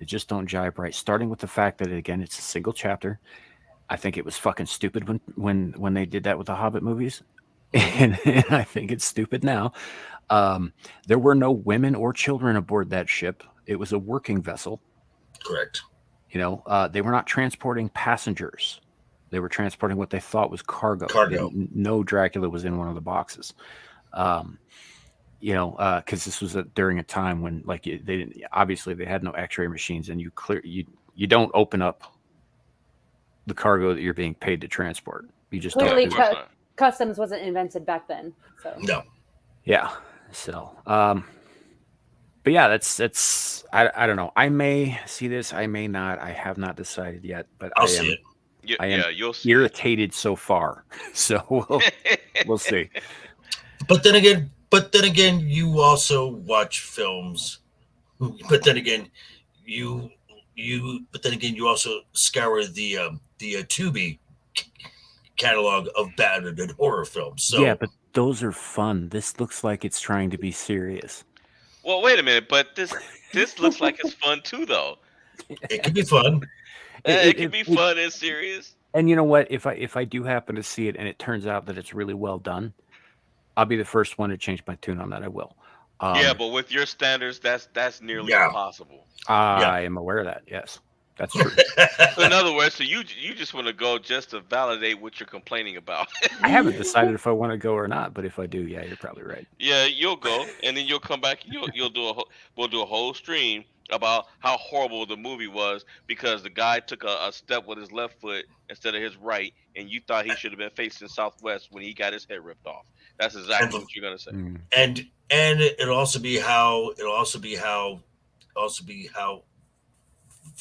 just don't jive right. Starting with the fact that, again, it's a single chapter. I think it was fucking stupid when they did that with the Hobbit movies. And I think it's stupid now. There were no women or children aboard that ship. It was a working vessel. Correct. You know, they were not transporting passengers. They were transporting what they thought was cargo. No Dracula was in one of the boxes. You know, because this was during a time when, like, they didn't. Obviously, they had no X-ray machines, and you don't open up the cargo that you're being paid to transport. You just clearly customs wasn't invented back then. So no. Yeah. So, but yeah, that's I don't know. I may see this. I may not. I have not decided yet. But I'll see it. I am you'll see irritated so far. So we'll see. But then again, you also watch films. But then again, you also scour the Tubi catalog of bad and horror films. So yeah, those are fun. This looks like it's trying to be serious. Well, wait a minute, but this looks like it's fun too, though. It could be fun. It can be fun and serious. And you know what? If I do happen to see it and it turns out that it's really well done, I'll be the first one to change my tune on that. I will. Yeah, but with your standards, that's nearly impossible. I am aware of that. Yes, that's true. So in other words, so you just want to go just to validate what you're complaining about. I haven't decided if I want to go or not, but if I do, yeah, you're probably right. Yeah, you'll go, and then you'll come back. And we'll do a whole stream about how horrible the movie was because the guy took a step with his left foot instead of his right, and you thought he should have been facing southwest when he got his head ripped off. That's exactly what you're gonna say. And it'll also be how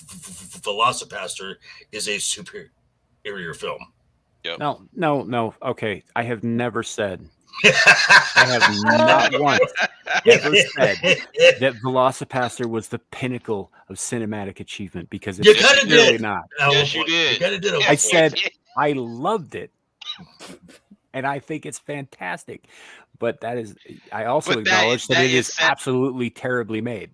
Velocipaster is a superior film. Yep. No. Okay, I have never said. I have not once ever said that Velocipaster was the pinnacle of cinematic achievement because it's really not. Yes, you did. You kind of did. I said I loved it, and I think it's fantastic. But that is, I also acknowledge that it is absolutely terribly made.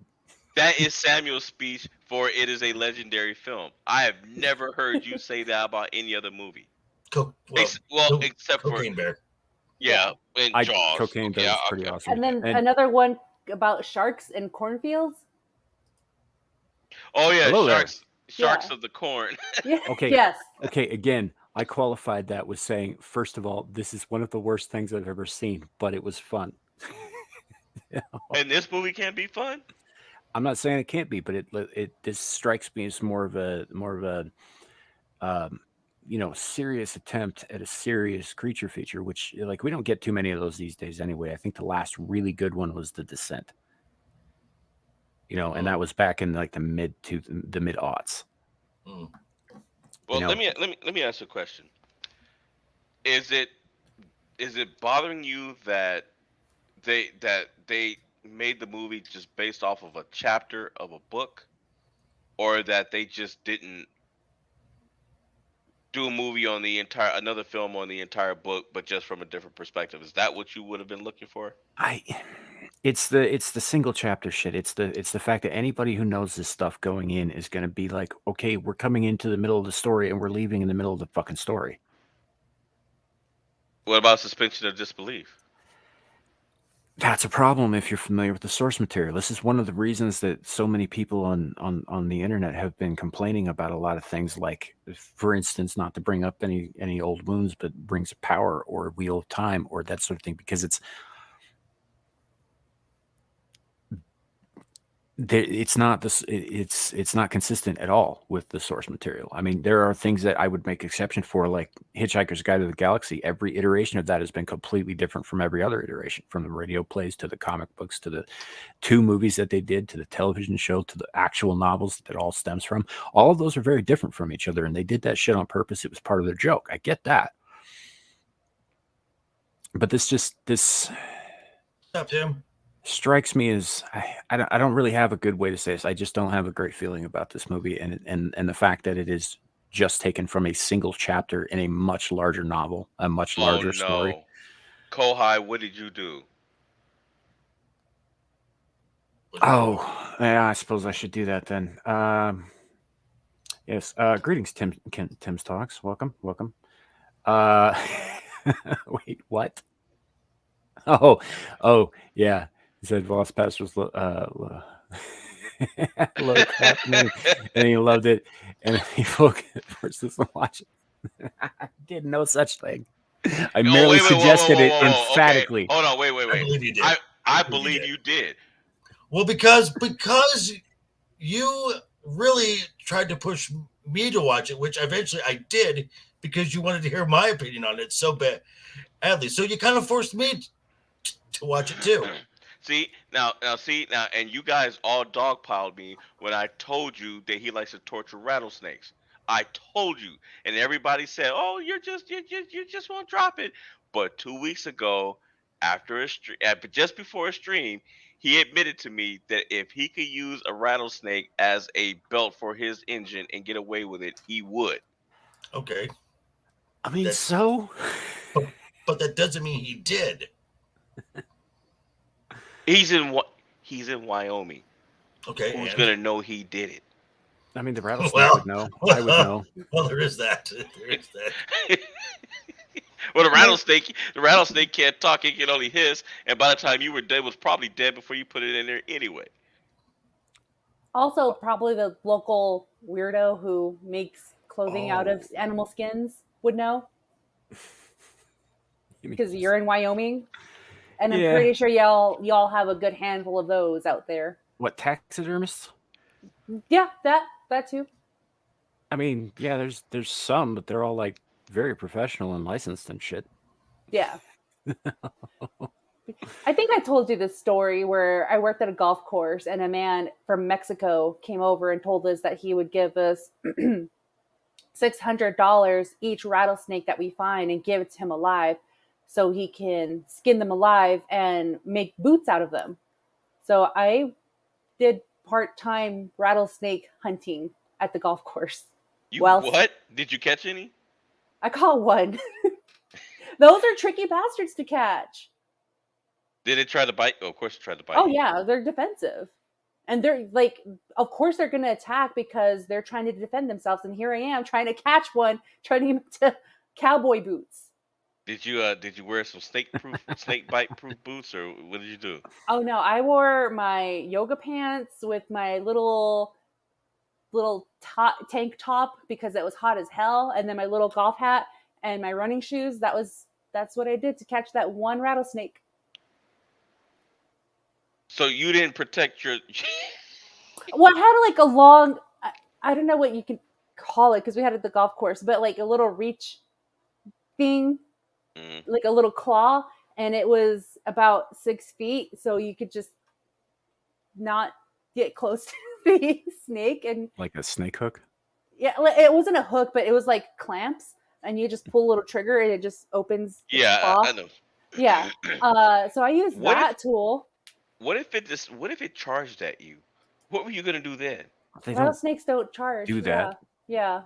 That is Samuel's speech for it is a legendary film. I have never heard you say that about any other movie. Except Cocaine for Bear. Yeah, and Jaws. Cocaine Bear is pretty awesome. And then another one about sharks and cornfields. Oh yeah, sharks of the corn. Okay. Yes. Okay. Again, I qualified that with saying, first of all, this is one of the worst things I've ever seen, but it was fun. And this movie can't be fun. I'm not saying it can't be, but this strikes me as more of a serious attempt at a serious creature feature, which like we don't get too many of those these days anyway. I think the last really good one was The Descent. And that was back in like the mid aughts. Well, let me ask you a question. Is it bothering you that they made the movie just based off of a chapter of a book, or that they just didn't do a movie on another film on the entire book, but just from a different perspective? Is that what you would have been looking for? It's the single chapter shit. It's the fact that anybody who knows this stuff going in is going to be like, okay, we're coming into the middle of the story and we're leaving in the middle of the fucking story. What about suspension of disbelief? That's a problem if you're familiar with the source material. This is one of the reasons that so many people on the internet have been complaining about a lot of things, like, for instance, not to bring up any old wounds, but Rings of Power or Wheel of Time or that sort of thing, because it's not consistent at all with the source material. I mean, there are things that I would make exception for, like Hitchhiker's Guide to the Galaxy. Every iteration of that has been completely different from every other iteration, from the radio plays to the comic books to the 2 movies that they did to the television show to the actual novels that it all stems from. All of those are very different from each other, and they did that shit on purpose. It was part of their joke. I get that. But this Stop him. Strikes me as I don't really have a good way to say this. I just don't have a great feeling about this movie, and the fact that it is just taken from a single chapter in a much larger novel, a much larger story. Kohai, what did you do? Oh, yeah, I suppose I should do that then. Yes. Greetings, Tim's Talks. Welcome. Wait, what? Oh, yeah. He said Velocipaster's low crap, and he loved it, and he forced us to watch it. I did no such thing. I merely suggested it emphatically. Okay. Hold on, wait. I believe you did. I believe you did. Well, because you really tried to push me to watch it, which eventually I did because you wanted to hear my opinion on it so badly. So you kind of forced me to watch it too. See now, and you guys all dogpiled me when I told you that he likes to torture rattlesnakes. I told you, and everybody said, "Oh, you just won't drop it." But 2 weeks ago, after just before a stream, he admitted to me that if he could use a rattlesnake as a belt for his engine and get away with it, he would. Okay. I mean, but that doesn't mean he did. He's in Wyoming. Okay, who's gonna know he did it? I mean, the rattlesnake would know. I would know. Well, there is that. There is that. Well, the rattlesnake can't talk; it can only hiss. And by the time you were dead, was probably dead before you put it in there anyway. Also, probably the local weirdo who makes clothing out of animal skins would know. Because you're in Wyoming, and I'm pretty sure y'all have a good handful of those out there. What, taxidermists? Yeah, that too. I mean, yeah, there's some, but they're all like very professional and licensed and shit. Yeah. I think I told you this story where I worked at a golf course and a man from Mexico came over and told us that he would give us $600 each rattlesnake that we find and give it to him alive so he can skin them alive and make boots out of them. So I did part-time rattlesnake hunting at the golf course. What? Did you catch any? I caught one. Those are tricky bastards to catch. Did it try to bite? Oh, of course it tried to bite. Oh, yeah, they're defensive. And they're like, of course they're going to attack because they're trying to defend themselves. And here I am trying to catch one, trying to get him to cowboy boots. Did you wear some snake bite proof boots, or what did you do? Oh no, I wore my yoga pants with my little tank top because it was hot as hell, and then my little golf hat and my running shoes. That's what I did to catch that one rattlesnake. So you didn't protect your. Well, I had like a long, I don't know what you can call it because we had it at the golf course, but like a little reach thing. Like a little claw, and it was about 6 feet, so you could just not get close to the snake. And like a snake hook. Yeah, it wasn't a hook, but it was like clamps, and you just pull a little trigger, and it just opens. Yeah, I know. Yeah. So I used tool. What if it charged at you? What were you gonna do then? Rattlesnakes don't charge. Do that. Yeah.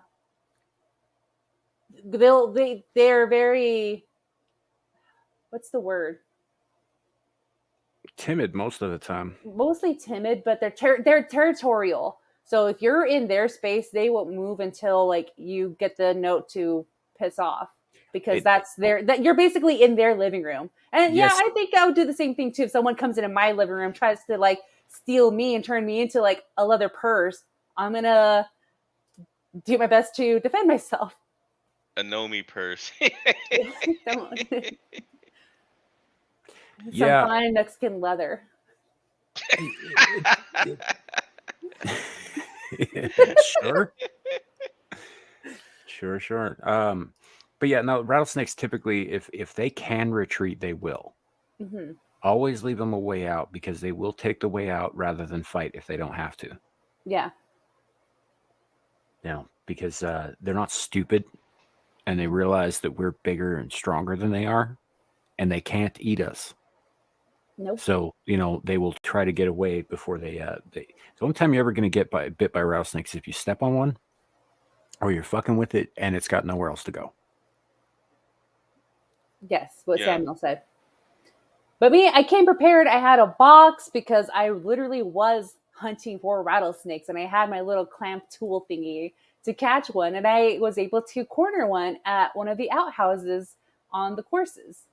They're very. What's the word? Timid most of the time. Mostly timid, but they're territorial. So if you're in their space, they won't move until like you get the note to piss off, because that you're basically in their living room. And yes. Yeah, I think I would do the same thing too. If someone comes into my living room, tries to like steal me and turn me into like a leather purse, I'm gonna do my best to defend myself. A Nomi purse. Some fine Mexican leather. Sure. But yeah, no, rattlesnakes typically, if they can retreat, they will. Mm-hmm. Always leave them a way out, because they will take the way out rather than fight if they don't have to. Yeah. Because they're not stupid, and they realize that we're bigger and stronger than they are, and they can't eat us. Nope. So, they will try to get away before they the only time you're ever going to get bit by rattlesnakes is if you step on one or you're fucking with it and it's got nowhere else to go. Yes, what Samuel said. But me, I came prepared. I had a box because I literally was hunting for rattlesnakes, and I had my little clamp tool thingy to catch one, and I was able to corner one at one of the outhouses on the courses.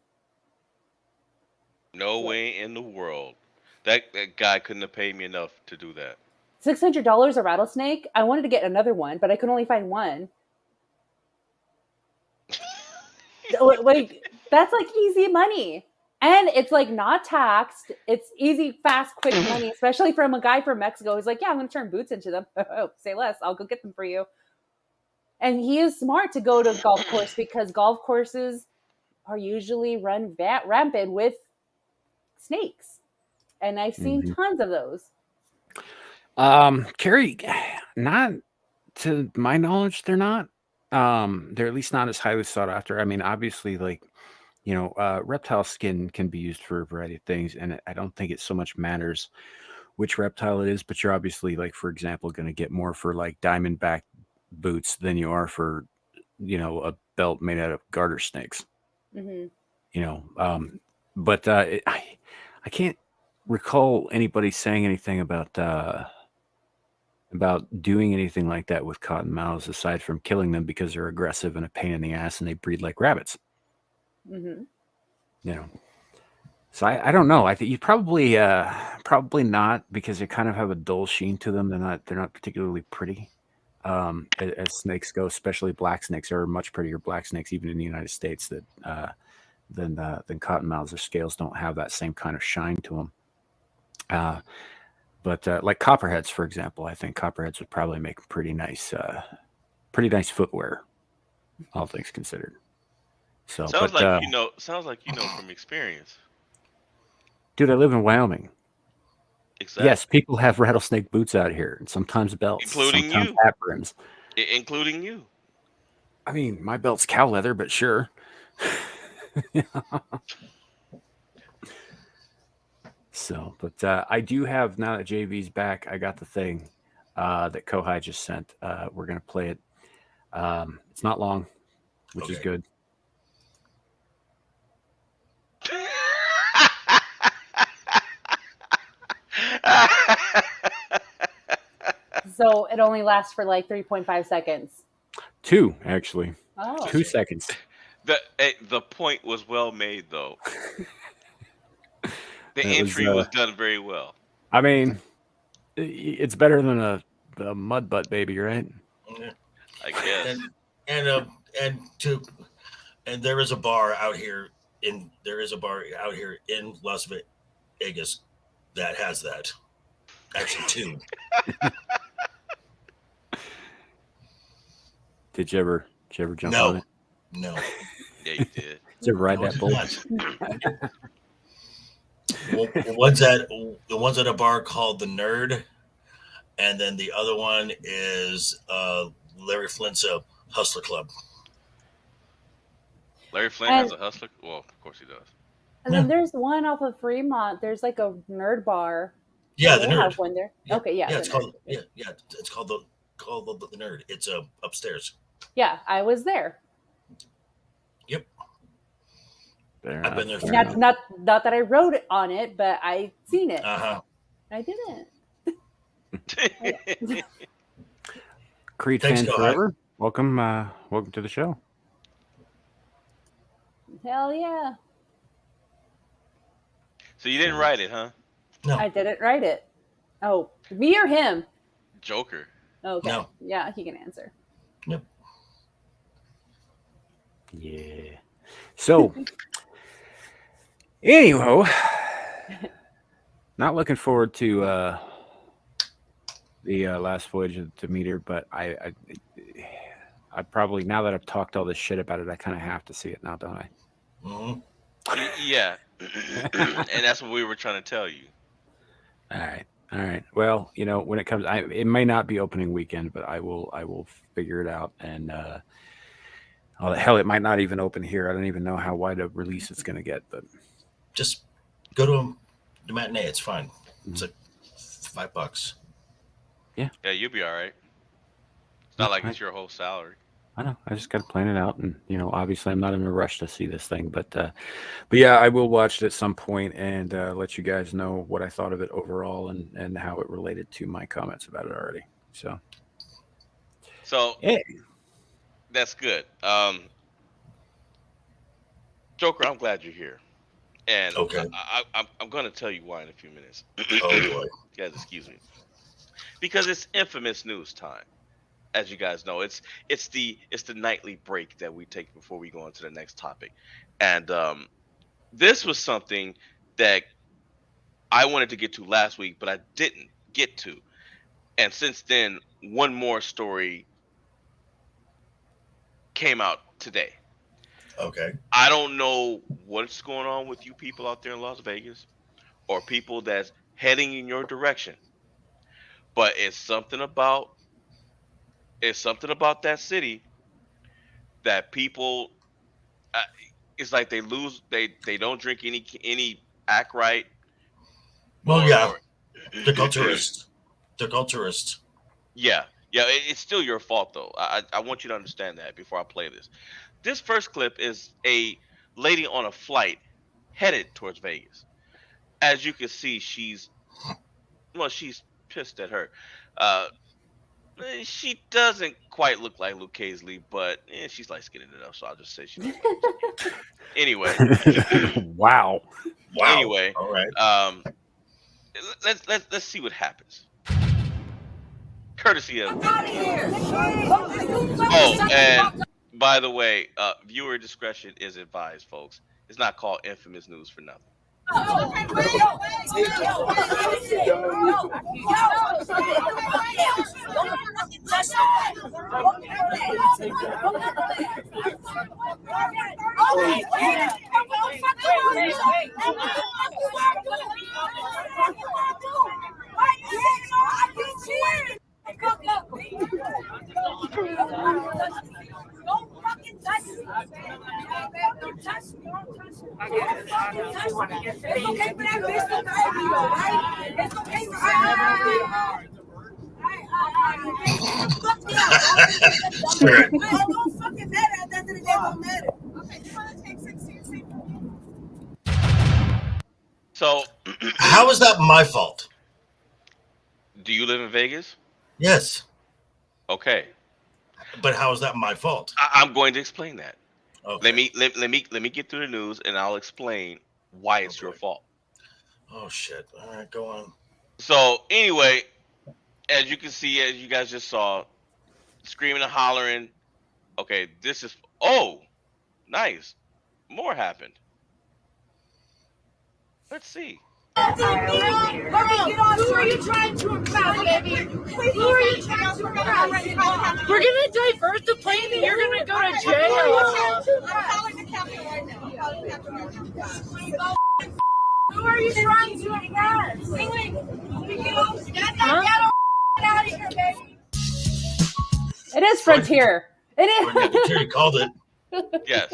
No way in the world. That guy couldn't have paid me enough to do that. $600 a rattlesnake? I wanted to get another one, but I could only find one. Like, that's like easy money. And it's like not taxed. It's easy, fast, quick money, especially from a guy from Mexico who's like, yeah, I'm going to turn boots into them. Oh, say less. I'll go get them for you. And he is smart to go to a golf course, because golf courses are usually run rampant with snakes, and I've seen tons of those. Carrie, not to my knowledge, they're not. They're at least not as highly sought after. I mean, obviously, like, reptile skin can be used for a variety of things, and I don't think it so much matters which reptile it is, but you're obviously, like, for example, going to get more for like diamondback boots than you are for, a belt made out of garter snakes. Mm-hmm. But I can't recall anybody saying anything about doing anything like that with cottonmouths aside from killing them because they're aggressive and a pain in the ass and they breed like rabbits. Mm-hmm. So I don't know. I think you probably not, because they kind of have a dull sheen to them. They're not particularly pretty. As snakes go, especially black snakes. There are much prettier black snakes even in the United States than cottonmouths. Their scales don't have that same kind of shine to them. But like copperheads, for example, I think copperheads would probably make pretty nice footwear, all things considered. So sounds like you know from experience. Dude, I live in Wyoming. Exactly. Yes, people have rattlesnake boots out here, and sometimes belts, including sometimes you, hat brims, including you. I mean, my belt's cow leather, but sure. So, but I do have, now that JV's back, I got the thing that Kohai just sent. We're gonna play it. It's not long, which is good. So it only lasts for like 3.5 seconds. 2, actually. Oh. 2 seconds. The point was well made, though. The entry was done very well. I mean, it's better than a mud butt baby, right? I guess. And there is a bar out here in Las Vegas that has that. Actually, 2. Did you ever jump on it? No. Yeah, you did. Did you ever ride that bull? The one's at a bar called the Nerd, and then the other one is Larry Flint's Hustler Club. Larry Flint has a hustler. Well, of course he does. And then there's one off of Fremont. There's like a nerd bar. Yeah, the Nerd. Have one there. Yeah. Okay, yeah. It's called it's called the Nerd. It's upstairs. Yeah, I was there. Yep. I've been there. Not that I wrote it on it, but I seen it. Uh-huh. I didn't. Creed fan forever. Welcome to the show. Hell yeah. So you didn't write it, huh? No. I didn't write it. Oh, me or him? Joker. Okay. No. Yeah, he can answer. Yep. Yeah. So, anyhow, not looking forward to the last voyage of Demeter, but I probably, now that I've talked all this shit about it, I kind of have to see it now, don't I? Mm-hmm. Yeah. And that's what we were trying to tell you. All right. Well, when it comes, it may not be opening weekend, but I will figure it out. And hell, it might not even open here. I don't even know how wide a release it's going to get. But just go to the matinee. It's fine. It's like $5. Yeah. Yeah, you'll be all right. It's not like it's your whole salary. I know. I just got to plan it out, and obviously, I'm not in a rush to see this thing, but yeah, I will watch it at some point and let you guys know what I thought of it overall and how it related to my comments about it already. So hey. That's good. Joker, I'm glad you're here, and okay, I'm going to tell you why in a few minutes. Oh boy, guys, excuse me, because it's infamous news time. As you guys know, it's the nightly break that we take before we go on to the next topic. And this was something that I wanted to get to last week, but I didn't get to. And since then, one more story came out today. Okay. I don't know what's going on with you people out there in Las Vegas or people that's heading in your direction, but it's something about that city that people, it's like they don't drink any act right. Well, yeah, they're called tourists. Yeah, it's still your fault though. I want you to understand that before I play this. This first clip is a lady on a flight headed towards Vegas. As you can see, she's pissed at her. She doesn't quite look like Luke Hazley, but she's light skinned enough, so I'll just say she looks like. Anyway. Wow. Anyway, all right. Let's see what happens. Courtesy of. Oh, and by the way, viewer discretion is advised, folks. It's not called infamous news for nothing. So, how is that my fault? Do you live in Vegas? Yes. Okay. But how is that my fault? I'm going to explain that. Okay. Let me get through the news, and I'll explain why it's your fault. Oh shit! All right, go on. So anyway, as you can see, as you guys just saw, screaming and hollering. Okay, this is nice. More happened. Let's see. Who are you trying to impress, baby? Who are you trying to impress? We're gonna divert the plane and you're gonna go to jail. I'm calling the captain right now. Who are you trying to impress? Get that out of here, baby. It is Frontier. It is. Frontier called it. Yes.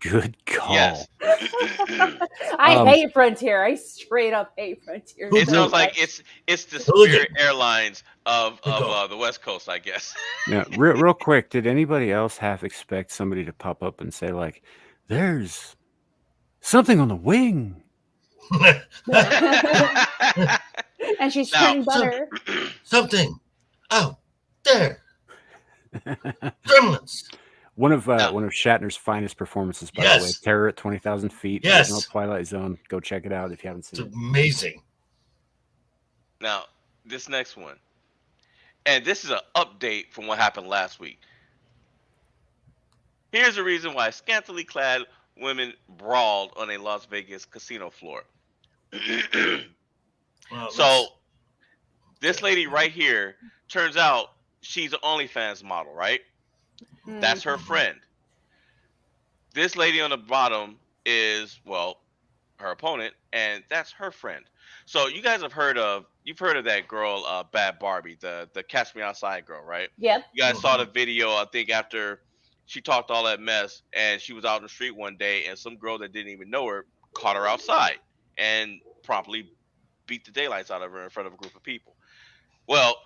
Good call. Yes. I hate Frontier. I straight up hate Frontier. It sounds like it's the Spirit Airlines of the West Coast, I guess. Yeah, real quick, did anybody else half expect somebody to pop up and say, like, there's something on the wing? And she's spreading butter. Something out there. Gremlins. One of Shatner's finest performances, by the way. Terror at 20,000 feet. Yes. No Twilight Zone. Go check it out if you haven't seen it. It's amazing. Now, this next one. And this is an update from what happened last week. Here's the reason why scantily clad women brawled on a Las Vegas casino floor. This lady right here, turns out she's an OnlyFans model, right? That's her friend. This lady on the bottom is, her opponent, and that's her friend. So you guys you've heard of that girl, Bad Barbie, the Catch Me Outside girl, right? Yep. You guys saw the video, I think, after she talked all that mess, and she was out in the street one day, and some girl that didn't even know her caught her outside and promptly beat the daylights out of her in front of a group of people. Well,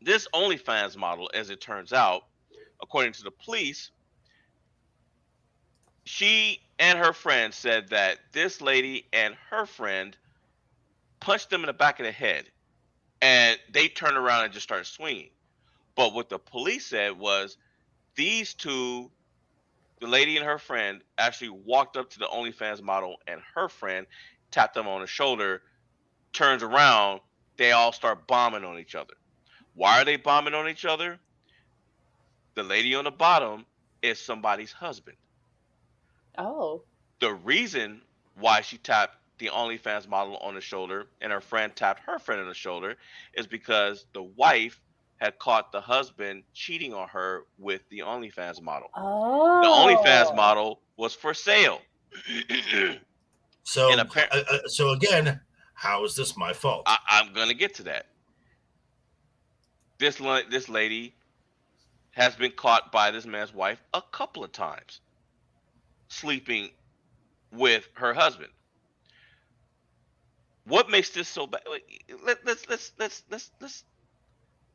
this OnlyFans model, as it turns out, according to the police, she and her friend said that this lady and her friend punched them in the back of the head, and they turned around and just started swinging. But what the police said was these two, the lady and her friend, actually walked up to the OnlyFans model, and her friend tapped them on the shoulder, turns around, they all start bombing on each other. Why are they bombing on each other? The lady on the bottom is somebody's husband. Oh. The reason why she tapped the OnlyFans model on the shoulder and her friend tapped her friend on the shoulder is because the wife had caught the husband cheating on her with the OnlyFans model. Oh. The OnlyFans model was for sale. So again, how is this my fault? I'm going to get to that. This lady has been caught by this man's wife a couple of times sleeping with her husband. What makes this so bad?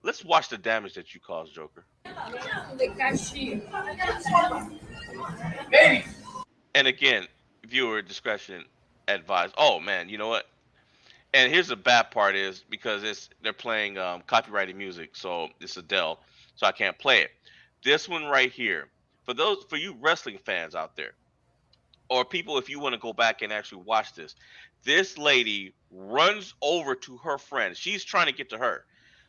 Let's watch the damage that you caused, Joker. And again, viewer discretion advised. Oh man, you know what? And here's the bad part is because they're playing copyrighted music, so it's Adele, so I can't play it. This one right here, for you wrestling fans out there, or people if you want to go back and actually watch this lady runs over to her friend. She's trying to get to her.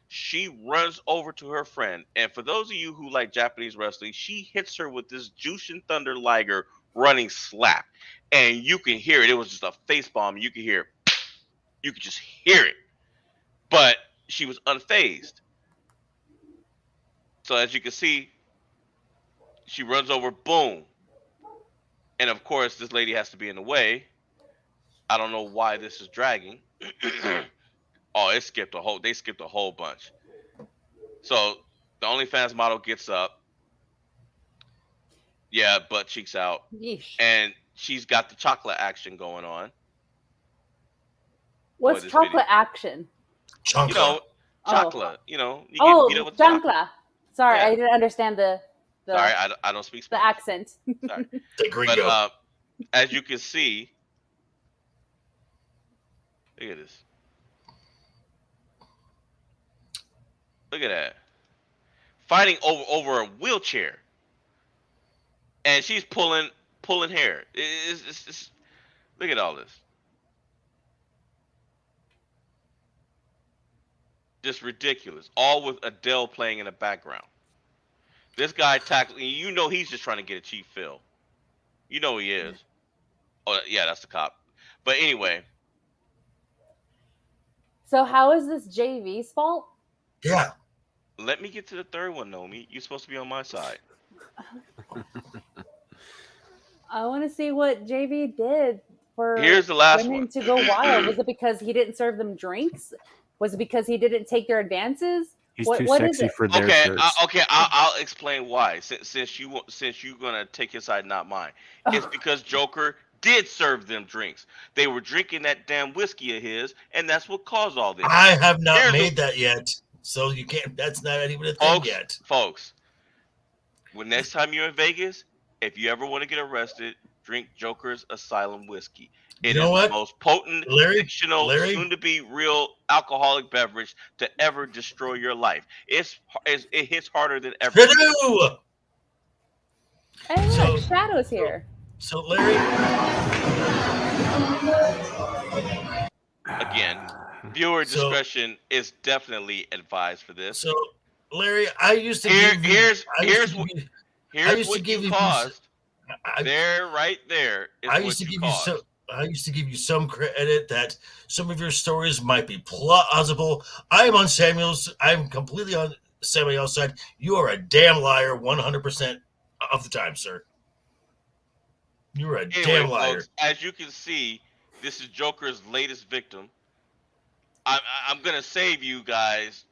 She runs over to her friend, and for those of you who like Japanese wrestling, she hits her with this Jushin Thunder Liger running slap, and you can hear it. It was just a face bomb. You could hear it. You could just hear it, but she was unfazed. So as you can see, she runs over, boom, and of course this lady has to be in the way. I don't know why this is dragging. Oh, they skipped a whole bunch. So the OnlyFans model gets up. Yeah, butt cheeks out. Yeesh. And she's got the chocolate action going on. What's chocolate action? You know, chocolate. You know, you get beat up with chancla. Sorry, Yeah. I didn't understand the Sorry, I don't speak the Spanish. accent. Sorry. The gringo. But as you can see, look at this. Look at that. Fighting over a wheelchair. And she's pulling hair. It's look at all this. Just ridiculous. All with Adele playing in the background. This guy tackling, you know he's just trying to get a cheap fill. You know he is. Oh yeah, that's the cop. But anyway. So how is this JV's fault? Yeah. Let me get to the third one, Nomi. You're supposed to be on my side. I want to see what JV did for Here's the last women one. to go wild. Was it because he didn't serve them drinks? Was it because he didn't take their advances? He's what, too what sexy is it? for their shirts. I'll explain why. Since you're gonna take his side, not mine. It's because Joker did serve them drinks. They were drinking that damn whiskey of his, and that's what caused all this. I have not made that yet, so you can't. That's not even a thing yet, folks. When next time you're in Vegas, if you ever want to get arrested, drink Joker's Asylum whiskey. It is the most potent, fictional, soon-to-be real alcoholic beverage to ever destroy your life. It hits harder than ever. Hey, look, Shadow's here. So Larry, again, viewer discretion is definitely advised for this. So Larry, I used to here's what you caused. Right there is I used what to you give caused. I used to give you some credit that some of your stories might be plausible. I'm completely on Samuel's side. You are a damn liar 100% of the time, sir. You're a damn liar. Folks, as you can see, this is Joker's latest victim. I'm going to save you guys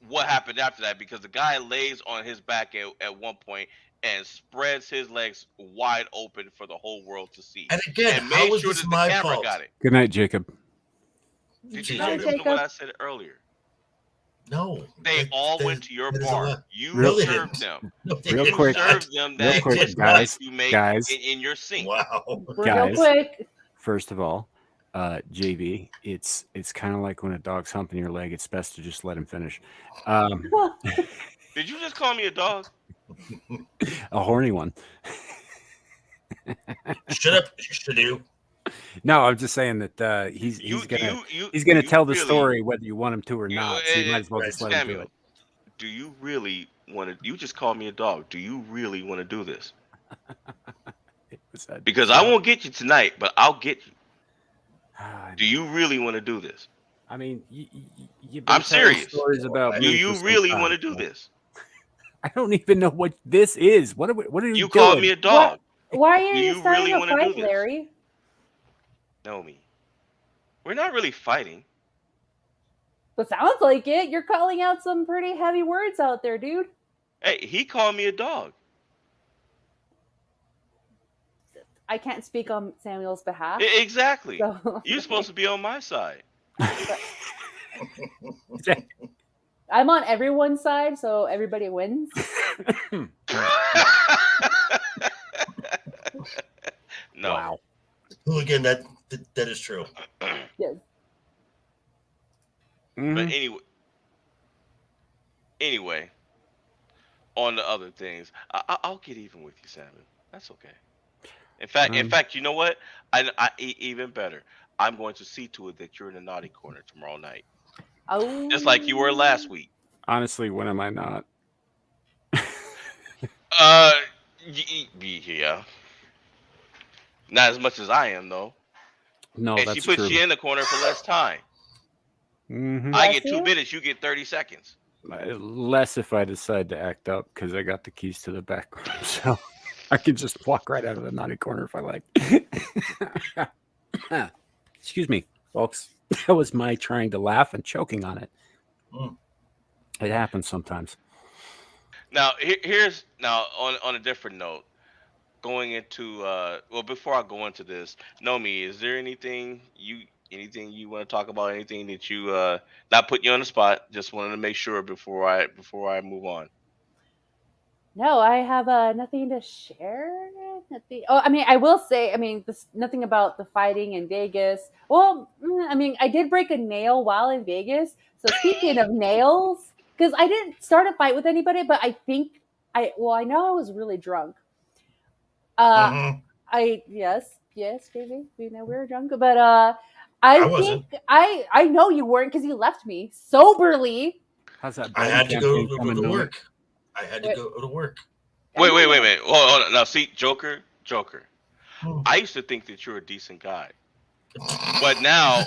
what happened after that, because the guy lays on his back at one point and spreads his legs wide open for the whole world to see. And again, and how made was sure this that my the camera fault? got it. Good night, Jacob. Did you not listen to what I said earlier? No. They all went to your bar. You served them. Real quick, served them that guys, you make guys. in your sink. Wow. Guys, real quick. First of all, JB, it's kind of like when a dog's humping your leg. It's best to just let him finish. Did you just call me a dog? A horny one. Shut up, Shadu. No, I'm just saying that he's gonna tell the story whether you want him to or not. So you might as well just let him do it. Do you really want to? You just called me a dog. Do you really want to do this? Because I won't get you tonight, but I'll get you. Do you really want to do this? I mean, I'm serious. Stories about do you really want to do this? I don't even know what this is. What are you You doing? called me a dog. Why are Do you you starting really a wanna do fight, this? Larry? Know me. We're not really fighting. But sounds like it. You're calling out some pretty heavy words out there, dude. Hey, he called me a dog. I can't speak on Samuel's behalf. Exactly. So- You're supposed to be on my side. I'm on everyone's side, so everybody wins. again, that is true. Yes. But anyway, on the other things, I'll get even with you, Salmon. That's okay. In fact, you know what? Even better. I'm going to see to it that you're in the naughty corner tomorrow night. Oh. Just like you were last week. Honestly, when am I not? Yeah. Not as much as I am, though. No, and that's she puts true. you in the corner for less time. Mm-hmm. I get 2 minutes, you get 30 seconds. Less if I decide to act up because I got the keys to the back room, so I can just walk right out of the naughty corner if I like. Excuse me, folks. That was my trying to laugh and choking on it. It happens sometimes. Now, here's on a different note. Going into before I go into this, Nomi, is there anything you want to talk about? Anything that you not putting you on the spot? Just wanted to make sure before I move on. No, I have nothing to share. Nothing. Oh, I mean, I will say, nothing about the fighting in Vegas. Well, I mean, I did break a nail while in Vegas. So speaking of nails, because I didn't start a fight with anybody, but I think I know I was really drunk. Yes, baby, we know we were drunk, but I think I know you weren't because you left me soberly. How's that? I had to go to work. I had to go to work. Wait a minute. Hold on. Now, see, Joker. I used to think that you're a decent guy, but now,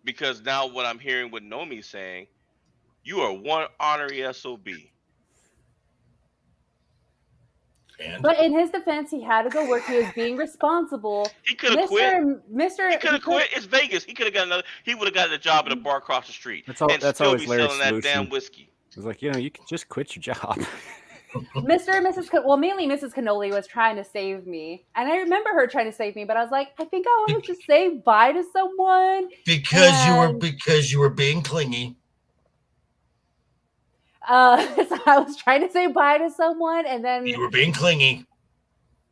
because now what I'm hearing what Nomi's saying, you are one ornery SOB. But in his defense, he had to go work. He was being responsible. He could have quit. He could have quit. It's Vegas. He could have got another. He would have gotten a job at a bar across the street. That's still always be Larry's selling solution. that damn whiskey. It's like, you can just quit your job. Mr. and Mrs. mainly Mrs. Cannoli was trying to save me, and I remember her trying to save me. But I was like, I think I want to just say bye to someone because you were being clingy. So I was trying to say bye to someone, and then you were being clingy.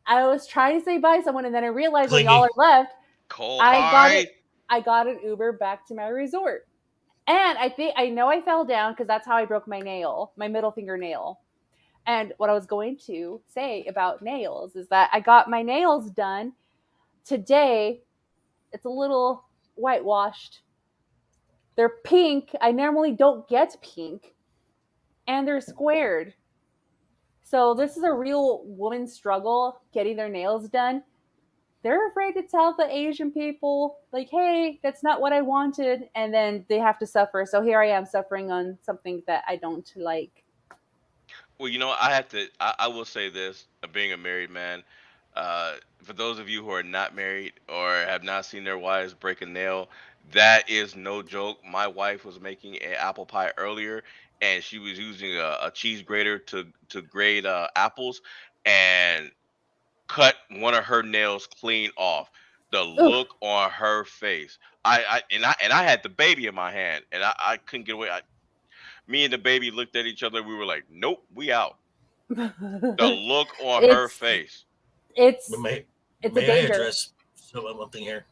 I was trying to say bye to someone, and then I realized when y'all are left, I got an Uber back to my resort. And I know I fell down because that's how I broke my nail, my middle finger nail. And what I was going to say about nails is that I got my nails done today. It's a little whitewashed. They're pink. I normally don't get pink. And they're squared. So this is a real woman's struggle getting their nails done. They're afraid to tell the Asian people, like, hey, that's not what I wanted. And then they have to suffer. So here I am suffering on something that I don't like. Well, I will say this, being a married man, for those of you who are not married or have not seen their wives break a nail, that is no joke. My wife was making an apple pie earlier, and she was using a cheese grater to grate apples, and cut one of her nails clean off. The look on her face. I had the baby in my hand, and I couldn't get away. Me and the baby looked at each other. We were like, "Nope, we out." The look on her face. May I address one thing here?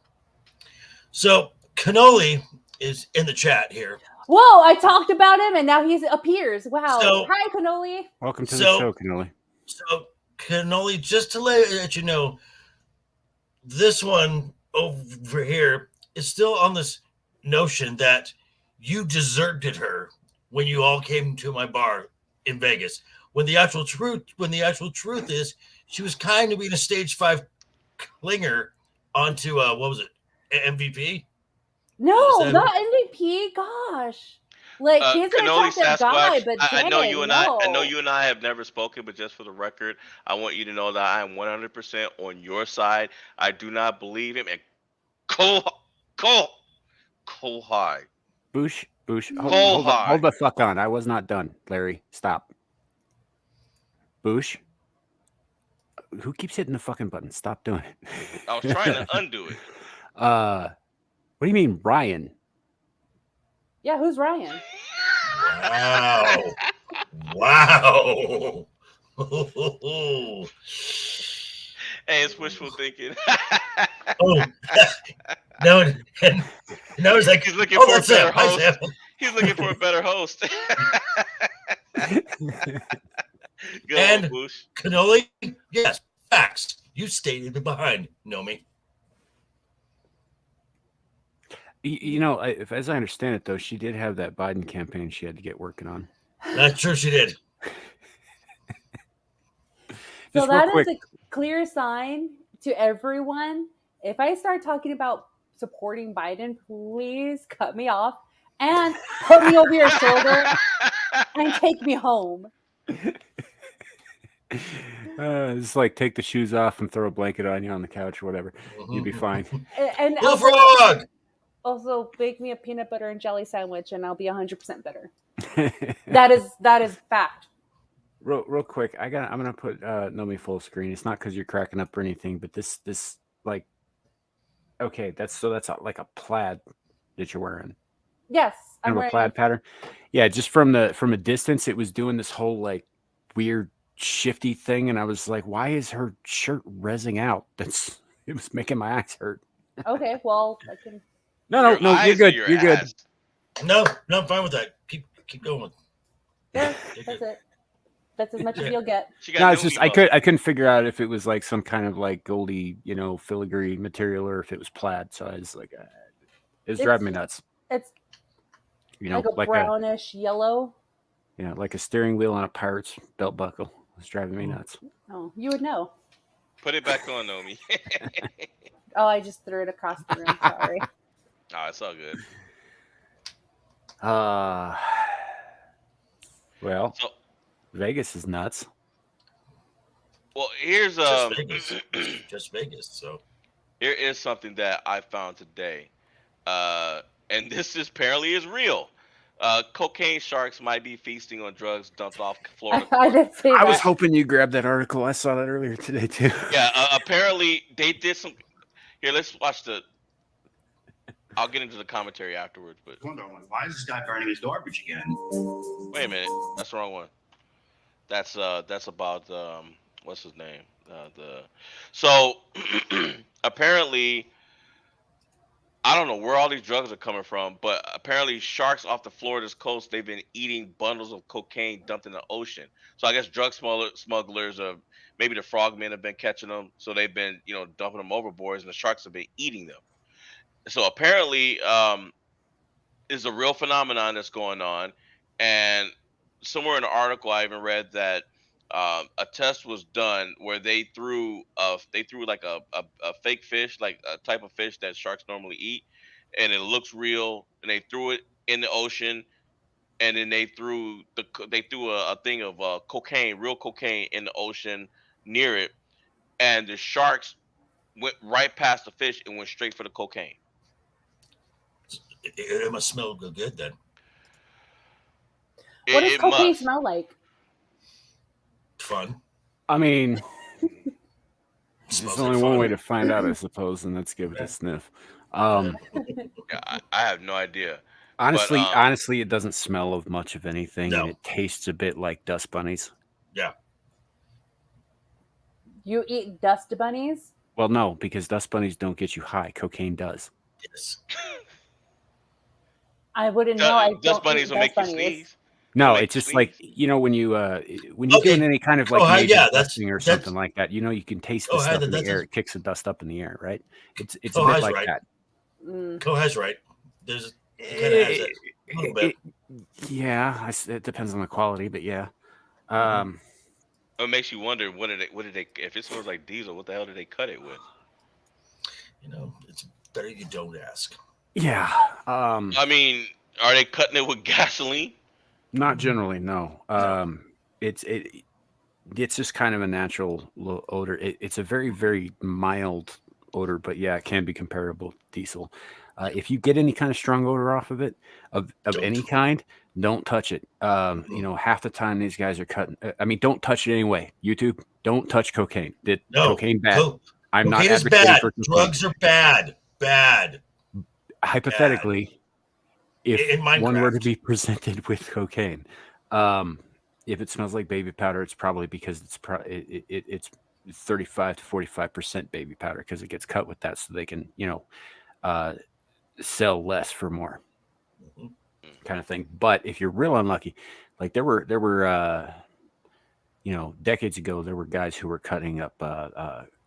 So Cannoli is in the chat here. Whoa! I talked about him, and now he appears. Wow! Hi, Cannoli. Welcome to the show, Cannoli. So Cannoli, just to let you know, this one over here is still on this notion that you deserted her when you all came to my bar in Vegas. When the actual truth is, she was kind of being a stage 5 clinger onto what was it, MVP? No, not MVP. Gosh, like he's an attractive guy, but I know you and I have never spoken, but just for the record, I want you to know that I am 100% on your side. I do not believe him. And Cole High. Boosh. Hold the fuck on. I was not done, Larry. Stop. Boosh. Who keeps hitting the fucking button? Stop doing it. I was trying to undo it. What do you mean, Ryan? Yeah, who's Ryan? Wow. Hey, it's wishful thinking. Oh, no, and now he's like, he's looking oh, for a that's Sam. better Hi, host. Sam. He's looking for a better host. Go And on, Bush. cannoli, yes, facts. You stayed behind, Nomi. You know, as I understand it, though, she did have that Biden campaign she had to get working on. That's true, she did. So that is a clear sign to everyone. If I start talking about supporting Biden, please cut me off and put me over your shoulder and take me home. It's like take the shoes off and throw a blanket on you on the couch or whatever. You'd be fine. And frog! Also, bake me a peanut butter and jelly sandwich, and I'll be 100% better. that is fact. Real quick, I'm gonna put Nomi full screen. It's not because you're cracking up or anything, but this like, okay, that's like a plaid that you're wearing. Yes, I'm wearing a plaid pattern. Yeah, just from a distance, it was doing this whole like weird shifty thing, and I was like, why is her shirt rezzing out? It was making my eyes hurt. Okay, well, I can. No, you're good. You're good. No, I'm fine with that. Keep going. Yeah, that's it. That's as much as you'll get. No, it's just I couldn't figure out if it was like some kind of like goldy, filigree material, or if it was plaid. So I was like, it's driving me nuts. It's like a brownish yellow. Yeah, like a steering wheel on a pirate's belt buckle. It's driving me nuts. Oh, you would know. Put it back on, Nomi. Oh, I just threw it across the room. Sorry. Oh, it's all good. Well, Vegas is nuts. Well, here's just Vegas. So here is something that I found today, and this apparently is real. Cocaine sharks might be feasting on drugs dumped off Florida. I was hoping you grabbed that article. I saw that earlier today too. Yeah, apparently they did some. Here, let's watch the. I'll get into the commentary afterwards, but why is this guy burning his garbage again? Wait a minute, that's the wrong one. That's about what's his name? So apparently, I don't know where all these drugs are coming from, but apparently sharks off the Florida's coast, they've been eating bundles of cocaine dumped in the ocean. So I guess drug smugglers or maybe the frogmen have been catching them, so they've been dumping them overboard, and the sharks have been eating them. So apparently, is a real phenomenon that's going on, and somewhere in the article I even read that a test was done where they threw like a fake fish, like a type of fish that sharks normally eat, and it looks real, and they threw it in the ocean, and then they threw a thing of real cocaine in the ocean near it, and the sharks went right past the fish and went straight for the cocaine. It must smell good then. What does cocaine smell like? Fun. I mean, there's only one way to find out, I suppose, and that's give it a sniff. I have no idea. Honestly, it doesn't smell of much of anything, No. and it tastes a bit like dust bunnies. Yeah. You eat dust bunnies? Well, no, because dust bunnies don't get you high. Cocaine does. Yes. I wouldn't know. Dust bunnies will make you sneeze. No, it's just like when you're doing any kind of like testing or something like that. You can taste the stuff in the air. It kicks the dust up in the air, right? It's a bit like right. that. Coha's right. It kind of has it a little bit. Yeah, it depends on the quality, but yeah. It makes you wonder what did they if it smells like diesel, what the hell did they cut it with? It's better you don't ask. Yeah. I mean, are they cutting it with gasoline? Not generally, no. It's just kind of a natural odor. It's a very, very mild odor, but yeah, it can be comparable to diesel. If you get any kind of strong odor off of it, of any kind, don't touch it. Half the time these guys are cutting. Don't touch it anyway. YouTube, don't touch cocaine. Cocaine bad. I'm not advocating for cocaine. Drugs are bad. Bad. Hypothetically, if one were to be presented with cocaine, if it smells like baby powder, it's probably because it's 35 to 45% baby powder because it gets cut with that, so they can sell less for more, kind of thing. But if you're real unlucky, like there were decades ago, there were guys who were cutting up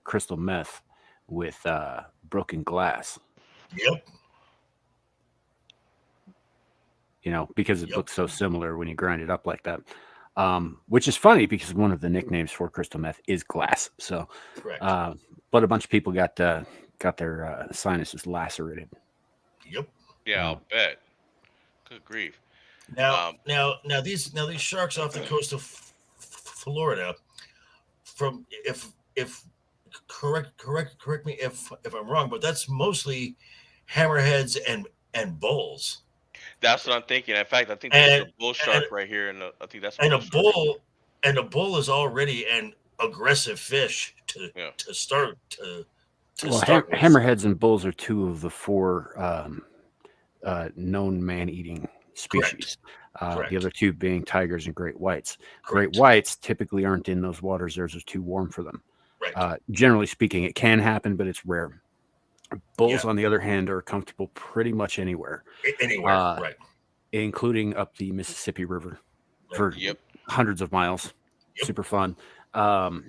crystal meth with broken glass. Yep. Because it looks so similar when you grind it up like that. Which is funny because one of the nicknames for crystal meth is glass. So, correct. But a bunch of people got their sinuses lacerated. Yep. Yeah, I'll bet. Good grief. Now these sharks off the coast of Florida, from if correct me if I'm wrong, but that's mostly hammerheads and bulls. That's what I'm thinking. In fact, I think there's a bull shark right here, and I think that's a bull is already an aggressive fish to start with. Hammerheads and bulls are two of the four known man-eating species. Correct. The other two being tigers and great whites. Correct. Great whites typically aren't in those waters. Theirs is too warm for them. Right. Generally speaking, it can happen, but it's rare. Bulls, on the other hand, are comfortable pretty much anywhere. Right. Including up the Mississippi River for hundreds of miles. Yep. Super fun. I'd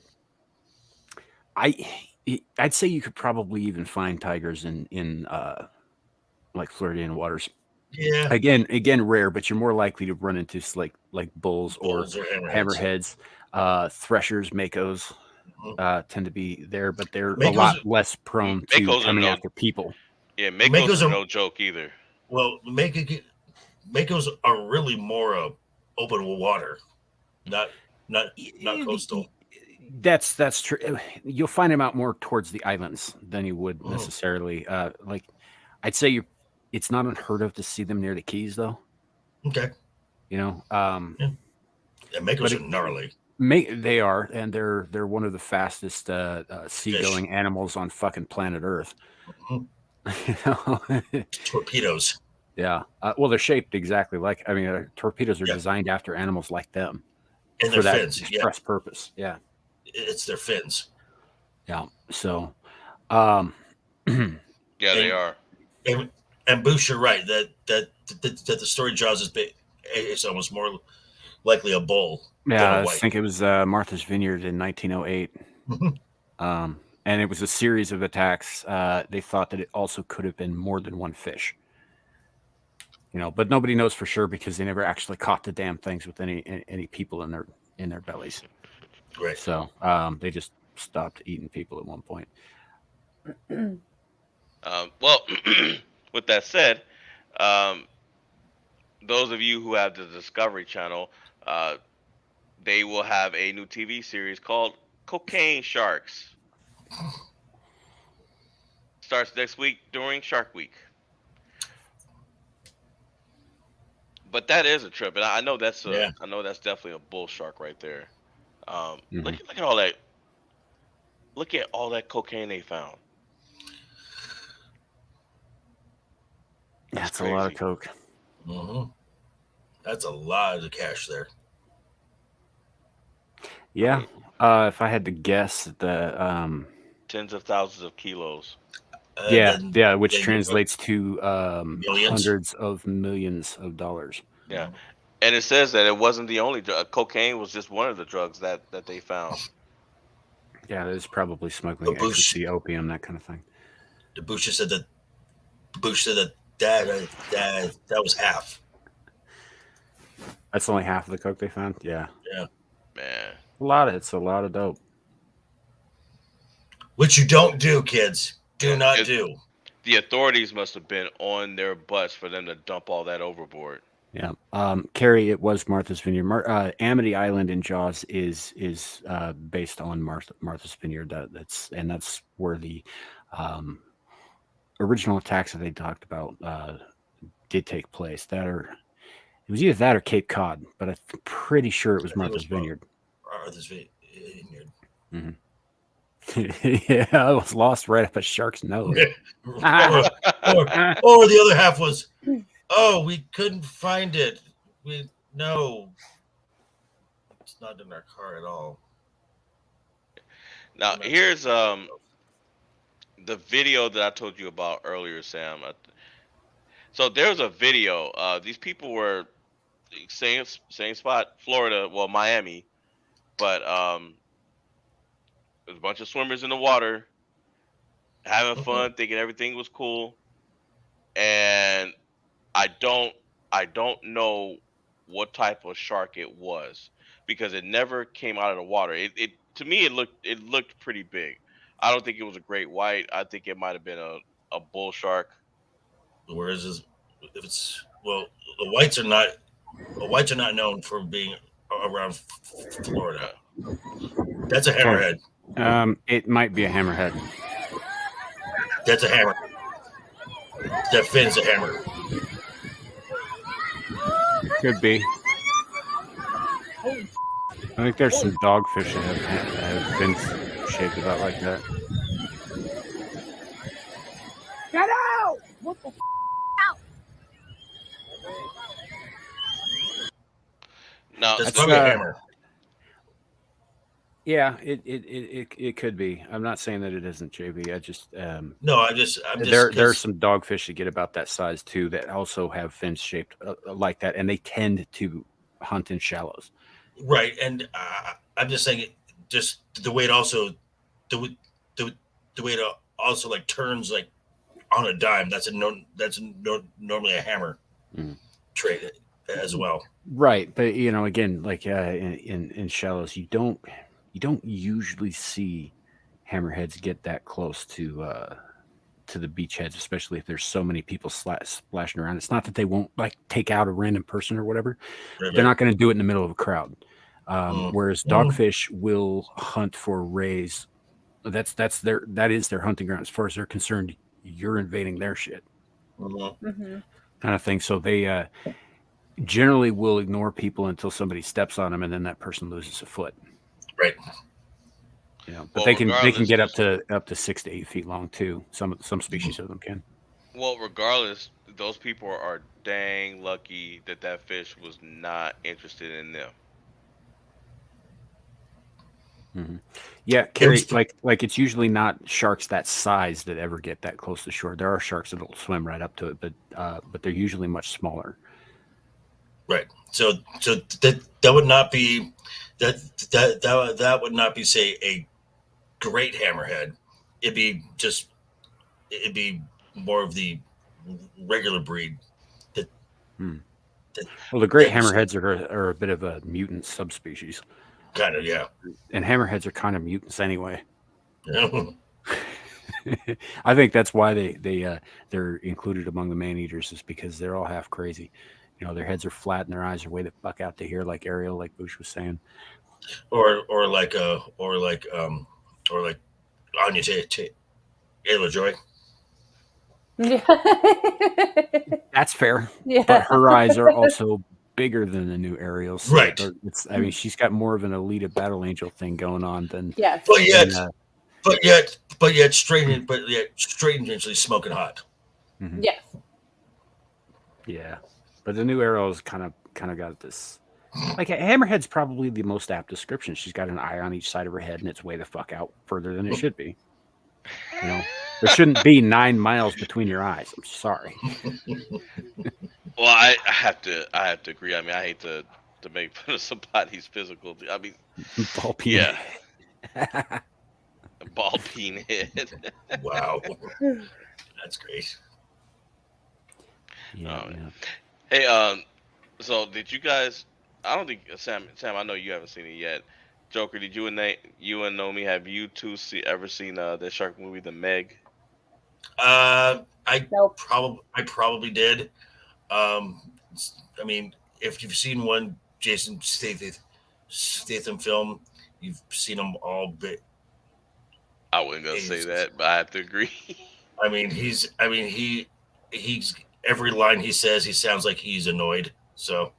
say you could probably even find tigers in like Floridian waters. Yeah. Again, rare, but you're more likely to run into like bulls or hammerheads. Threshers, makos tend to be there, but they're a lot less prone to coming after people. Yeah, makos are no joke either. Well, makos are really more open water, not coastal. That's true. You'll find them out more towards the islands than you would necessarily. I'd say it's not unheard of to see them near the Keys, though. Okay. Makos are gnarly. They are, and they're one of the fastest seagoing animals on fucking planet Earth. Torpedoes. Yeah. Well, they're shaped exactly like. Torpedoes are designed after animals like them. And for their that fins. express purpose. Yeah. It's their fins. Yeah. So. They are. And Boosh, you're right that the story Jaws is almost more likely a bull. Yeah, I think it was Martha's Vineyard in 1908. And it was a series of attacks. They thought that it also could have been more than one fish. But nobody knows for sure because they never actually caught the damn things with any people in their bellies. Right. So they just stopped eating people at one point. Well, with that said, those of you who have the Discovery Channel, they will have a new TV series called Cocaine Sharks. Starts next week during Shark Week. But that is a trip, and I know that's definitely a bull shark right there. Look at all that. Look at all that cocaine they found. That's a lot of coke. Mm-hmm. That's a lot of cash there. Yeah. If I had to guess, the tens of thousands of kilos. Which translates to hundreds of millions of dollars. Yeah, and it says that it wasn't the only drug. Cocaine was just one of the drugs that they found. Yeah, there's probably smuggling ecstasy, opium, that kind of thing. The Bush said that was half. That's only half of the coke they found. Yeah. Yeah. Man. It's a lot of dope. Which you don't do, kids. Do not do. The authorities must have been on their butts for them to dump all that overboard. Yeah. Carrie, it was Martha's Vineyard. Amity Island in Jaws is based on Martha's Vineyard. That's where the original attacks that they talked about did take place. It was either that or Cape Cod, but I'm pretty sure it was Martha's Vineyard. Martha's Vineyard. Mm-hmm. Yeah, I was lost right up a shark's nose. or the other half was, we couldn't find it. No, it's not in our car at all. Now here's the video that I told you about earlier, Sam. So there was a video. These people were same spot, Florida, well Miami, but there's a bunch of swimmers in the water, having fun, thinking everything was cool, and I don't know what type of shark it was because it never came out of the water. It to me it looked pretty big. I don't think it was a great white. I think it might have been a bull shark. Whereas if it's the whites are not known for being around Florida. That's a hammerhead. It might be a hammerhead. That's a hammer. That fin's a hammer. Could be. I think there's some dogfish that have fins shaped about like that. Get out! What the out? No, that's probably a hammer. Yeah, it could be. I'm not saying that it isn't, JB. I'm just there's some dogfish that get about that size too that also have fins shaped like that, and they tend to hunt in shallows. Right, and I'm just saying just the way it also the way it also like turns like on a dime. That's normally a hammer trade as well. Right, but again, like in shallows, you don't usually see hammerheads get that close to the beachheads, especially if there's so many people splashing around. It's not that they won't like take out a random person or whatever. Right. They're not going to do it in the middle of a crowd. Whereas dogfish will hunt for rays. That is their hunting ground. As far as they're concerned, you're invading their shit. Kind of thing. So they generally will ignore people until somebody steps on them, and then that person loses a foot. Right. But they can get up to 6 to 8 feet long too. Some species of them can. Well, regardless, those people are dang lucky that fish was not interested in them. Yeah, Carrie, like it's usually not sharks that size that ever get that close to shore. There are sharks that'll swim right up to it, but they're usually much smaller. Right. So that would not be that would not be say a great hammerhead. It'd be more of the regular breed. Well, the great hammerheads are a bit of a mutant subspecies. Kind of, yeah. And hammerheads are kind of mutants anyway. I think that's why they're included among the man-eaters, is because they're all half crazy. Their heads are flat and their eyes are way the fuck out to here, like Ariel, like Bush was saying. Or like Anya Taylor-Joy. That's fair. Yeah. But her eyes are also bigger than the new Ariel's. So right. She's got more of an Alita Battle Angel thing going on than. Yes. But yet strangely smoking hot. Mm-hmm. Yes. Yeah, but the new Ariel's kind of got this. Like a hammerhead's probably the most apt description. She's got an eye on each side of her head, and it's way the fuck out further than it should be. There shouldn't be 9 miles between your eyes. I'm sorry. Well, I have to agree. I mean, I hate to make fun of somebody's physical. I mean, ball peen. Yeah, ball peen head. Wow, that's great. Yeah. Hey, so did you guys? I don't think Sam. I know you haven't seen it yet. Joker, did you and Nomi, have you two ever seen the shark movie, The Meg? Nope. I probably did. I mean, if you've seen one Jason Statham film, you've seen them all. But I wasn't gonna say that, but I have to agree. I mean, he's every line he says, he sounds like he's annoyed. So,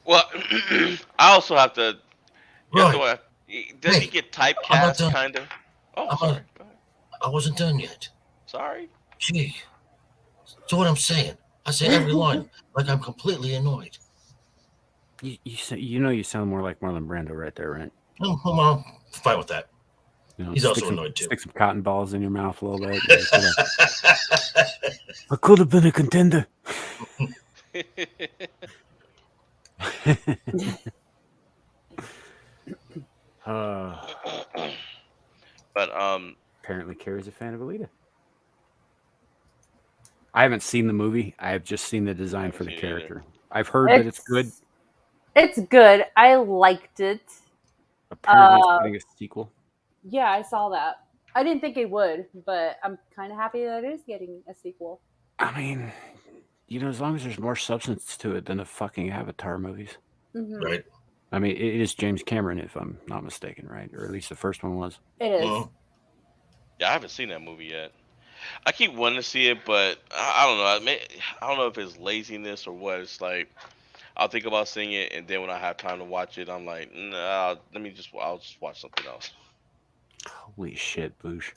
well, I also have to. Right. Does he get typecast, kind of? Oh, sorry. I wasn't done yet. Sorry. Gee. So what I'm saying, I say every line like I'm completely annoyed. You sound more like Marlon Brando right there, right? Oh, well, fine with that. You know, he's also annoyed too. Stick some cotton balls in your mouth a little bit. I could have been a contender. But apparently Carrie's a fan of Alita. I haven't seen the movie. I have just seen the design for the character. I've heard that it's good. It's good. I liked it. Apparently it's getting a sequel. Yeah, I saw that. I didn't think it would, but I'm kind of happy that it is getting a sequel. I mean, you know, as long as there's more substance to it than the fucking Avatar movies. Mm-hmm. Right. I mean, it is James Cameron, if I'm not mistaken, right? Or at least the first one was. It is. Yeah, I haven't seen that movie yet. I keep wanting to see it, but I don't know. I don't know if it's laziness or what. It's like I'll think about seeing it, and then when I have time to watch it, I'm like, nah, I'll just watch something else. Holy shit, Boosh.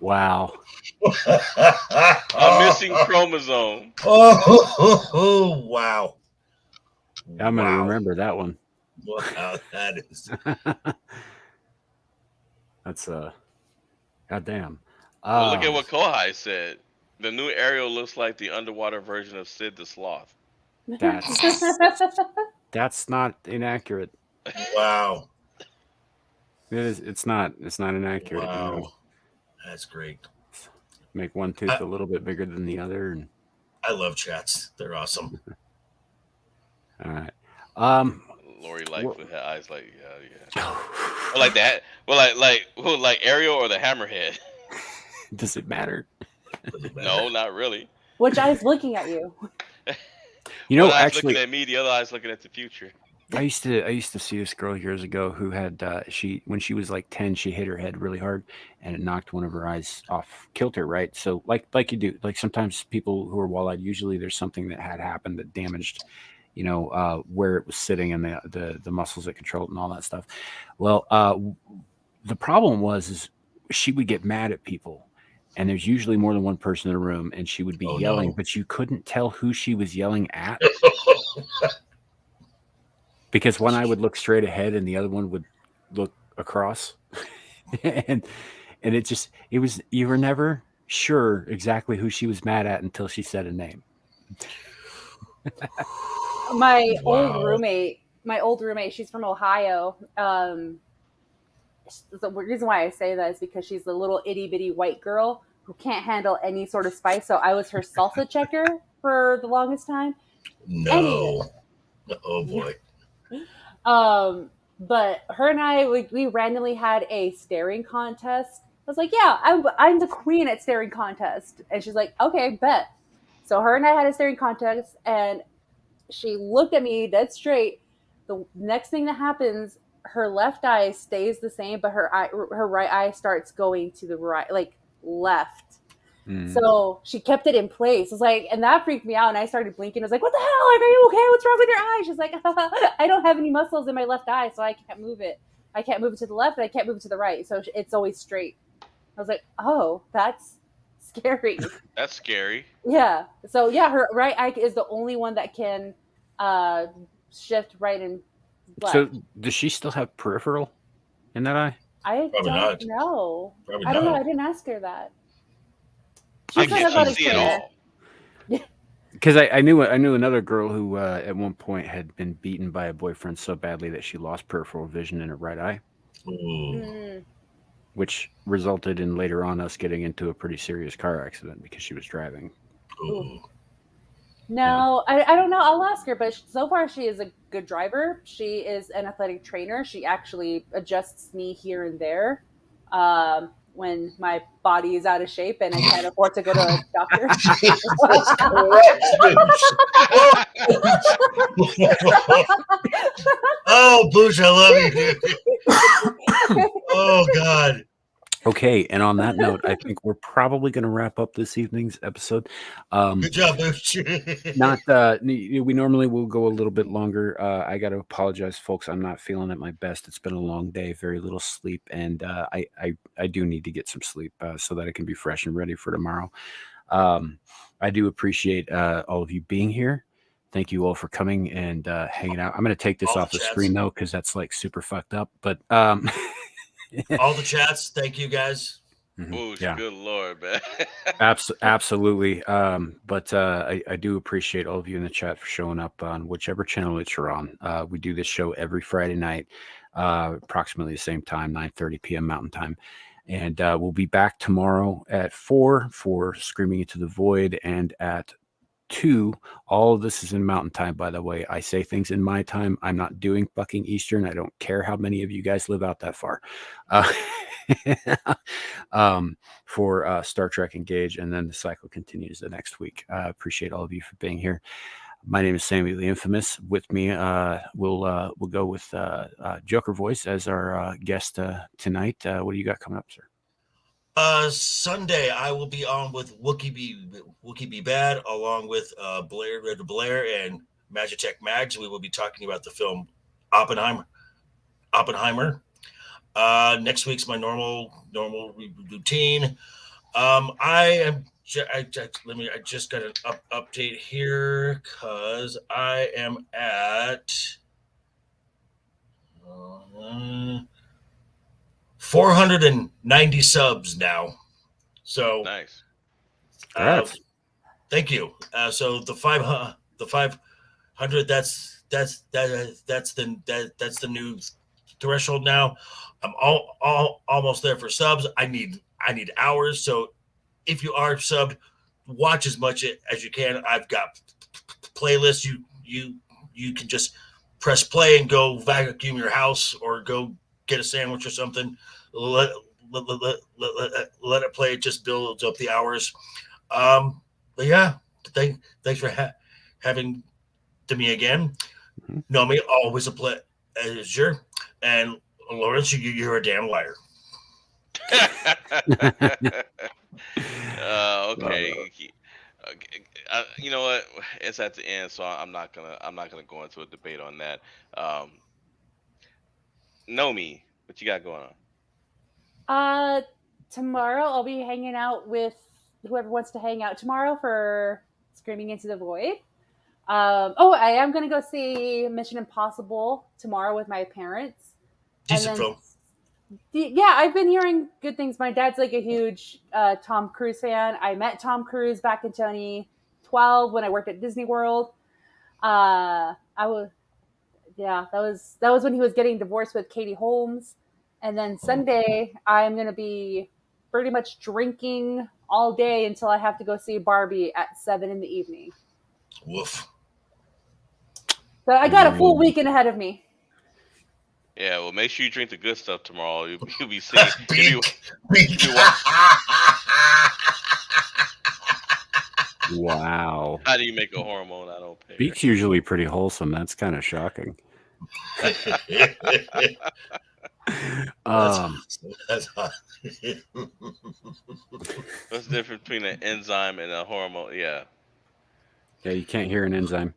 Wow. A missing chromosome. Oh, wow. I'm going to remember that one. Wow, that is. That's goddamn. Well, look at what Kohai said. The new Ariel looks like the underwater version of Sid the Sloth. That's not inaccurate. Wow. It is. It's not inaccurate. Wow. You know? That's great. Make one tooth a little bit bigger than the other, and I love chats. They're awesome. All right. Lori with her eyes like yeah. Well, like that. Well, like Ariel or the Hammerhead. Does it matter? No, not really. Which eye is looking at you? You know, one eye's actually, looking at me, the other eye's looking at the future. I used to see this girl years ago who had when she was like 10, she hit her head really hard and it knocked one of her eyes off kilter, right? So like you do, like sometimes people who are wall-eyed, usually there's something that had happened that damaged, you know, where it was sitting and the muscles that control it and all that stuff. Well, the problem is she would get mad at people. And there's usually more than one person in the room, and she would be yelling, but you couldn't tell who she was yelling at. Because one eye would look straight ahead and the other one would look across. and you were never sure exactly who she was mad at until she said a name. My old roommate, she's from Ohio. The reason why I say that is because she's a little itty bitty white girl who can't handle any sort of spice. So I was her salsa checker for the longest time. No. Anyway. Oh boy. But her and I, we randomly had a staring contest. I was like, yeah, I'm the queen at staring contest. And she's like, okay, bet. So her and I had a staring contest, and she looked at me dead straight. The next thing that happens, her left eye stays the same, but her right eye starts going to the right, like left. So she kept it in place. I was like, and that freaked me out. And I started blinking. I was like, what the hell? Like, are you okay? What's wrong with your eye? She's like, I don't have any muscles in my left eye, so I can't move it. I can't move it to the left, and I can't move it to the right. So it's always straight. I was like, oh, that's scary. That's scary. Yeah. So yeah, her right eye is the only one that can shift right and left. So does she still have peripheral in that eye? I don't know. I don't know. I didn't ask her that. I can't see it all. Because I knew another girl who at one point had been beaten by a boyfriend so badly that she lost peripheral vision in her right eye, which resulted in later on us getting into a pretty serious car accident because she was driving. No, I don't know. I'll ask her, but so far she is a good driver. She is an athletic trainer. She actually adjusts me here and there when my body is out of shape and I can't afford to go to a doctor. That's correct. Oh, Boosh, I love you, dude. Oh, God. Okay, and on that note, I think we're probably going to wrap up this evening's episode. Good job, Boosh. We normally will go a little bit longer. I got to apologize, folks. I'm not feeling at my best. It's been a long day, very little sleep, and I do need to get some sleep so that I can be fresh and ready for tomorrow. I do appreciate all of you being here. Thank you all for coming and hanging out. I'm going to take this off the screen though, because that's like super fucked up. But all the chats, thank you guys. Oh, yeah. Good Lord, man. Absolutely. But I do appreciate all of you in the chat for showing up on whichever channel that you're on. We do this show every Friday night, approximately the same time, 9:30 p.m. Mountain Time. And we'll be back tomorrow at 4 for Screaming Into the Void, and at 2. All of this is in Mountain Time, by the way. I say things in my time. I'm not doing fucking Eastern. I don't care how many of you guys live out that far. For Star Trek Engage, and then the cycle continues the next week. Appreciate all of you for being here. My name is Sammy the Infamous. With me, we'll go with Joker Voice as our guest tonight. What do you got coming up, sir? Sunday, I will be on with Wookie Be Bad, along with Blair and Magitech Mags. We will be talking about the film Oppenheimer. Next week's my normal routine. I just got an update here because I am at 490 subs now. So nice. Thank you. So the 500. That's the new threshold now. I'm almost there for subs. I need hours. So if you are subbed, watch as much as you can. I've got playlists. You can just press play and go vacuum your house or go get a sandwich or something. Let it play. It just builds up the hours. But yeah, thanks for having me again. Nomi, always a pleasure. And Lawrence, you're a damn liar. Okay. You know what? It's at the end, so I'm not gonna go into a debate on that. Nomi, what you got going on? Tomorrow I'll be hanging out with whoever wants to hang out tomorrow for Screaming Into the Void. I am going to go see Mission Impossible tomorrow with my parents. Decent film. Yeah, I've been hearing good things. My dad's like a huge Tom Cruise fan. I met Tom Cruise back in 2012 when I worked at Disney World. That was when he was getting divorced with Katie Holmes. And then Sunday, I'm going to be pretty much drinking all day until I have to go see Barbie at 7 in the evening. Woof. So I got a full weekend ahead of me. Yeah, well, make sure you drink the good stuff tomorrow. You'll be seeing. Wow. How do you make a hormone? I don't pay. Beak's usually pretty wholesome. That's kind of shocking. That's hot. What's the difference between an enzyme and a hormone? Yeah. Yeah, you can't hear an enzyme.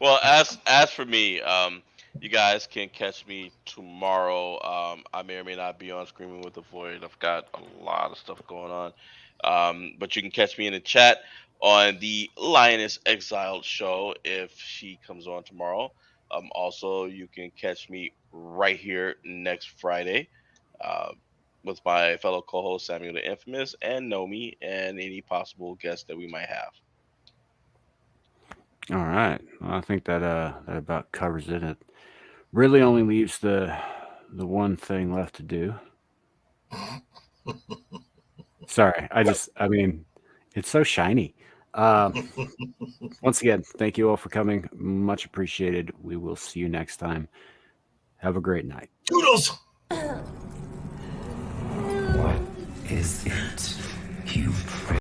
Well, as for me, you guys can catch me tomorrow. I may or may not be on Screaming with the Void. I've got a lot of stuff going on. But you can catch me in the chat on the Lioness Exiled show if she comes on tomorrow. Also, you can catch me right here next Friday with my fellow co-host Samuel the Infamous and Nomi and any possible guests that we might have. All right. Well, I think that about covers it. It really only leaves the one thing left to do. Sorry, I mean, it's so shiny. Once again, thank you all for coming. Much appreciated. We will see you next time. Have a great night. Toodles!